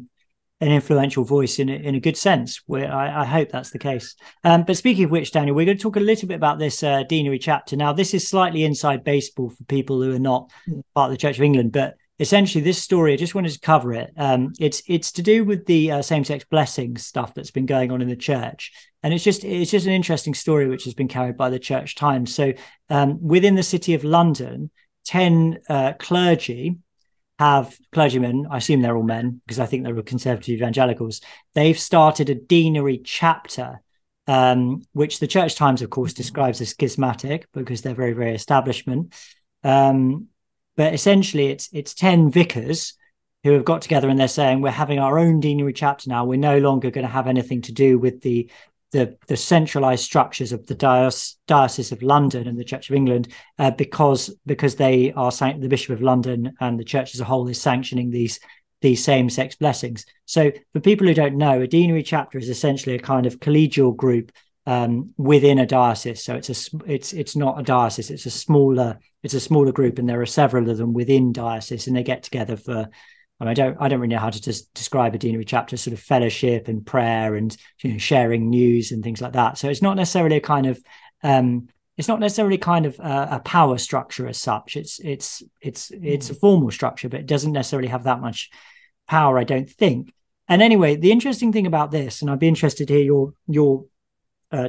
an influential voice in a good sense. Where I hope that's the case. But speaking of which, Daniel, we're going to talk a little bit about this deanery chapter. Now, this is slightly inside baseball for people who are not part of the Church of England, but essentially this story, I just wanted to cover it. It's to do with the same-sex blessing stuff that's been going on in the church. And it's just an interesting story which has been carried by the Church Times. So within the City of London, 10 clergymen, I assume they're all men because I think they're conservative evangelicals, they've started a deanery chapter, which the Church Times, of course, describes as schismatic because they're very, very establishment. But essentially it's 10 vicars who have got together and they're saying, we're having our own deanery chapter now. We're no longer going to have anything to do with the centralized structures of the Diocese of London and the Church of England, because they are the Bishop of London and the Church as a whole is sanctioning these same-sex blessings. So for people who don't know, a deanery chapter is essentially a kind of collegial group within a diocese. So it's not a diocese; it's a smaller group, and there are several of them within diocese, and they get together for. I don't really know how to describe a deanery chapter, sort of fellowship and prayer and sharing news and things like that. So it's not necessarily a kind of a power structure as such. It's a formal structure, but it doesn't necessarily have that much power, I don't think. And anyway, the interesting thing about this, and I'd be interested to hear your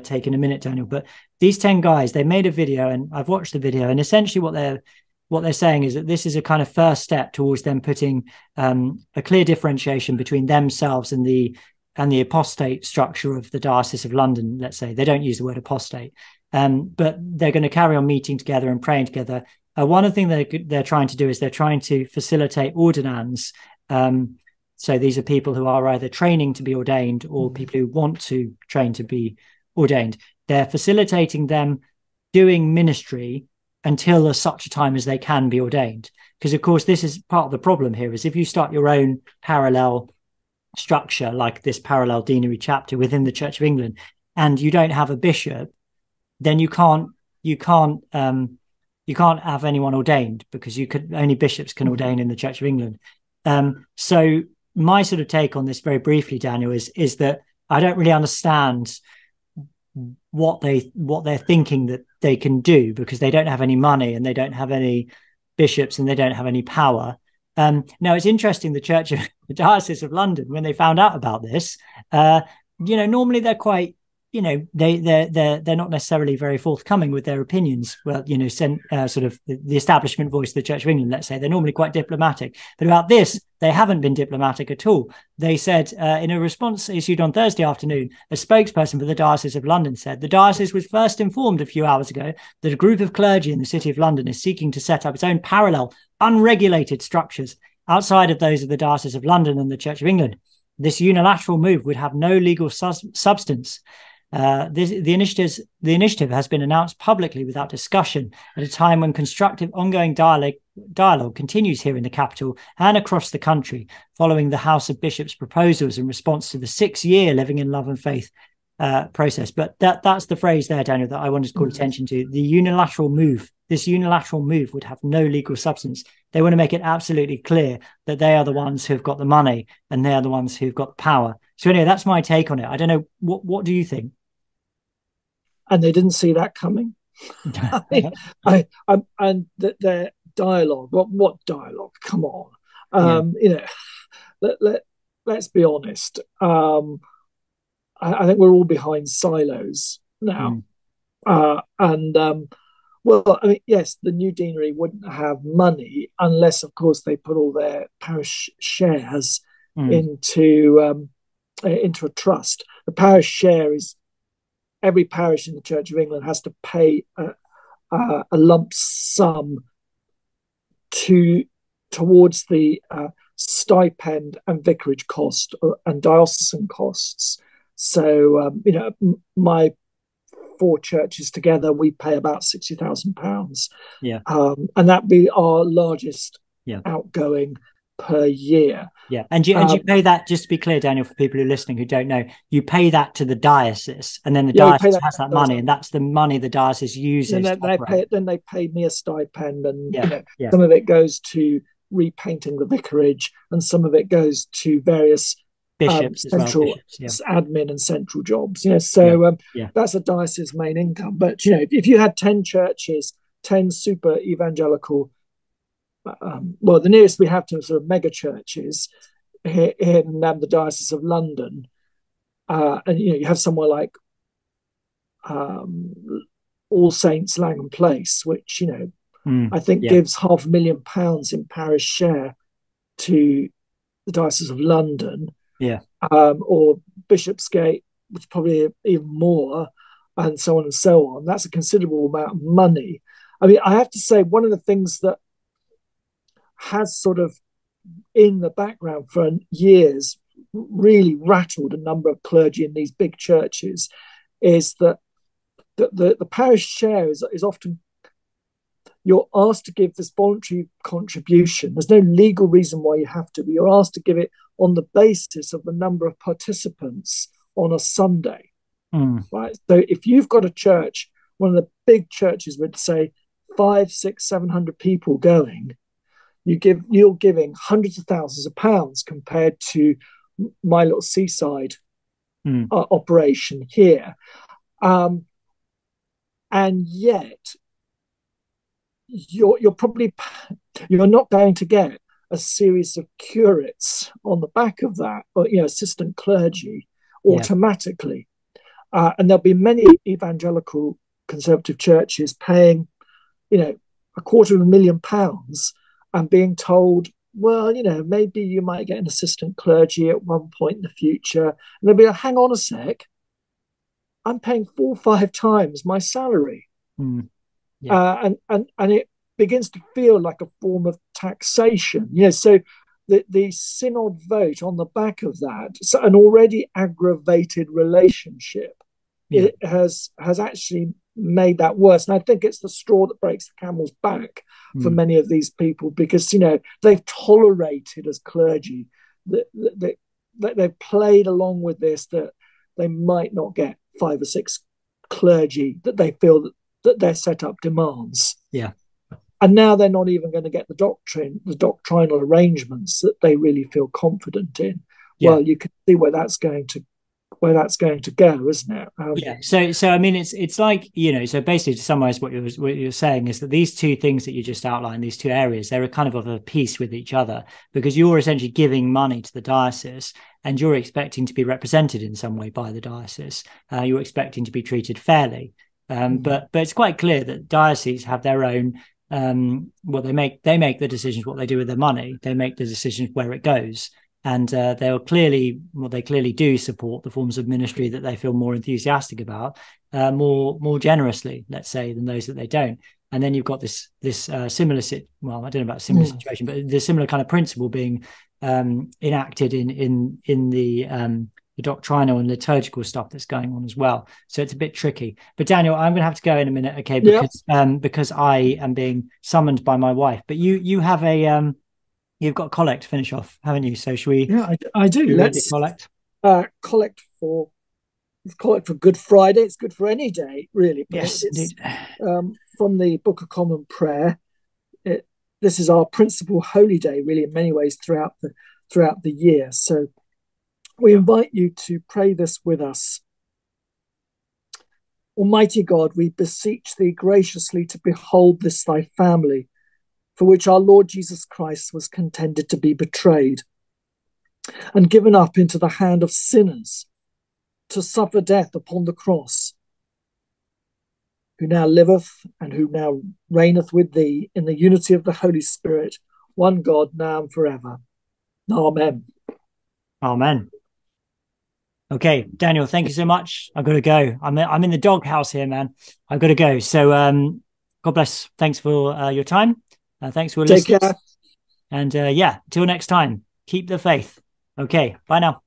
take in a minute, Daniel, but these 10 guys, they made a video, and I've watched the video, and essentially what they're saying is that this is a kind of first step towards them putting a clear differentiation between themselves and the apostate structure of the Diocese of London. Let's say they don't use the word apostate, but they're going to carry on meeting together and praying together. One of the things they're trying to do is they're trying to facilitate ordinands. So these are people who are either training to be ordained or people who want to train to be ordained. They're facilitating them doing ministry until such a time as they can be ordained. Because, of course, this is part of the problem here, is if you start your own parallel structure, like this parallel deanery chapter within the Church of England, and you don't have a bishop, then you can't have anyone ordained, because only bishops can ordain in the Church of England. So my sort of take on this very briefly, Daniel, is that I don't really understand what they're thinking that they can do, because they don't have any money and they don't have any bishops and they don't have any power. Now it's interesting, the Diocese of London, when they found out about this, normally they're quite, they're not necessarily very forthcoming with their opinions. Well, sort of the establishment voice of the Church of England, let's say, they're normally quite diplomatic. But about this, they haven't been diplomatic at all. They said, in a response issued on Thursday afternoon, a spokesperson for the Diocese of London said, the diocese was first informed a few hours ago that a group of clergy in the City of London is seeking to set up its own parallel, unregulated structures outside of those of the Diocese of London and the Church of England. This unilateral move would have no legal substance. The initiative has been announced publicly without discussion at a time when constructive ongoing dialogue continues here in the capital and across the country, following the House of Bishops' proposals in response to the 6-year Living in Love and Faith process. But that's the phrase there, Daniel, that I wanted to call attention to. The unilateral move. This unilateral move would have no legal substance. They want to make it absolutely clear that they are the ones who've got the money and they are the ones who've got the power. So anyway, that's my take on it. I don't know. What do you think? And they didn't see that coming. And their dialogue. What dialogue? Come on. Let's be honest. I think we're all behind silos now. Well, I mean, yes, the new deanery wouldn't have money unless, of course, they put all their parish shares into a trust. The parish share is, every parish in the Church of England has to pay a lump sum towards the stipend and vicarage cost and diocesan costs. So, my 4 churches together, we pay about £60,000. Yeah. And that'd be our largest outgoing per year. Yeah. And you pay that, just to be clear, Daniel, for people who are listening who don't know, you pay that to the diocese, and then the diocese has that money, and that's the money the diocese uses. And then they pay me a stipend, and some of it goes to repainting the vicarage, and some of it goes to various bishops as well. central Bishops, admin and central jobs. So that's a diocese's main income. But if you had 10 churches, 10 super evangelical, well, the nearest we have to sort of mega churches in the Diocese of London, and you have somewhere like All Saints Langham Place, which I think gives £500,000 in parish share to the Diocese of London, or Bishopsgate, which probably even more, and so on and so on. That's a considerable amount of money. I mean, I have to say, one of the things that has sort of in the background for years really rattled a number of clergy in these big churches is that the parish share is often, you're asked to give this voluntary contribution. There's no legal reason why you have to, but you're asked to give it on the basis of the number of participants on a Sunday. Right? So if you've got a church, one of the big churches with, say, 500, 600, 700 people going, you're giving hundreds of thousands of pounds compared to my little seaside operation here. And yet you're not going to get a series of curates on the back of that, or assistant clergy automatically. And there'll be many evangelical conservative churches paying, £250,000 and being told, well, maybe you might get an assistant clergy at one point in the future. And they'll be like, hang on a sec, I'm paying 4 or 5 times my salary. And it begins to feel like a form of taxation. So the synod vote on the back of that, so an already aggravated relationship, it has actually made that worse. And I think it's the straw that breaks the camel's back for many of these people, because they've tolerated as clergy that they've played along with this, that they might not get 5 or 6 clergy that they feel that their setup demands. And now they're not even going to get the doctrinal arrangements that they really feel confident in. Well, you can see where that's going to go, isn't it? So I mean, it's like, so basically, to summarize what you're saying is that these two things that you just outlined, these two areas, they're kind of a piece with each other, because you're essentially giving money to the diocese and you're expecting to be represented in some way by the diocese. You're expecting to be treated fairly. But it's quite clear that dioceses have their own, they make the decisions what they do with their money. They make the decisions where it goes. And they clearly do support the forms of ministry that they feel more enthusiastic about, more generously, let's say, than those that they don't. And then you've got this similar, I don't know about similar situation, but the similar kind of principle being enacted in the doctrinal and liturgical stuff that's going on as well. So it's a bit tricky. But Daniel, I'm going to have to go in a minute, okay? Because I am being summoned by my wife. But you have you've got collect to finish off, haven't you? So should we? Yeah, I do. Let's collect. Collect for Good Friday. It's good for any day, really. But yes, it's from the Book of Common Prayer. This is our principal holy day, really, in many ways throughout the year. So we invite you to pray this with us. Almighty God, we beseech thee graciously to behold this thy family, for which our Lord Jesus Christ was contended to be betrayed and given up into the hand of sinners to suffer death upon the cross, who now liveth and who now reigneth with thee in the unity of the Holy Spirit, one God, now and forever. Amen. Amen. Okay, Daniel, thank you so much. I've got to go. I'm in the doghouse here, man. I've got to go. So God bless. Thanks for your time. Thanks for listening. Take care. And till next time, keep the faith. Okay, bye now.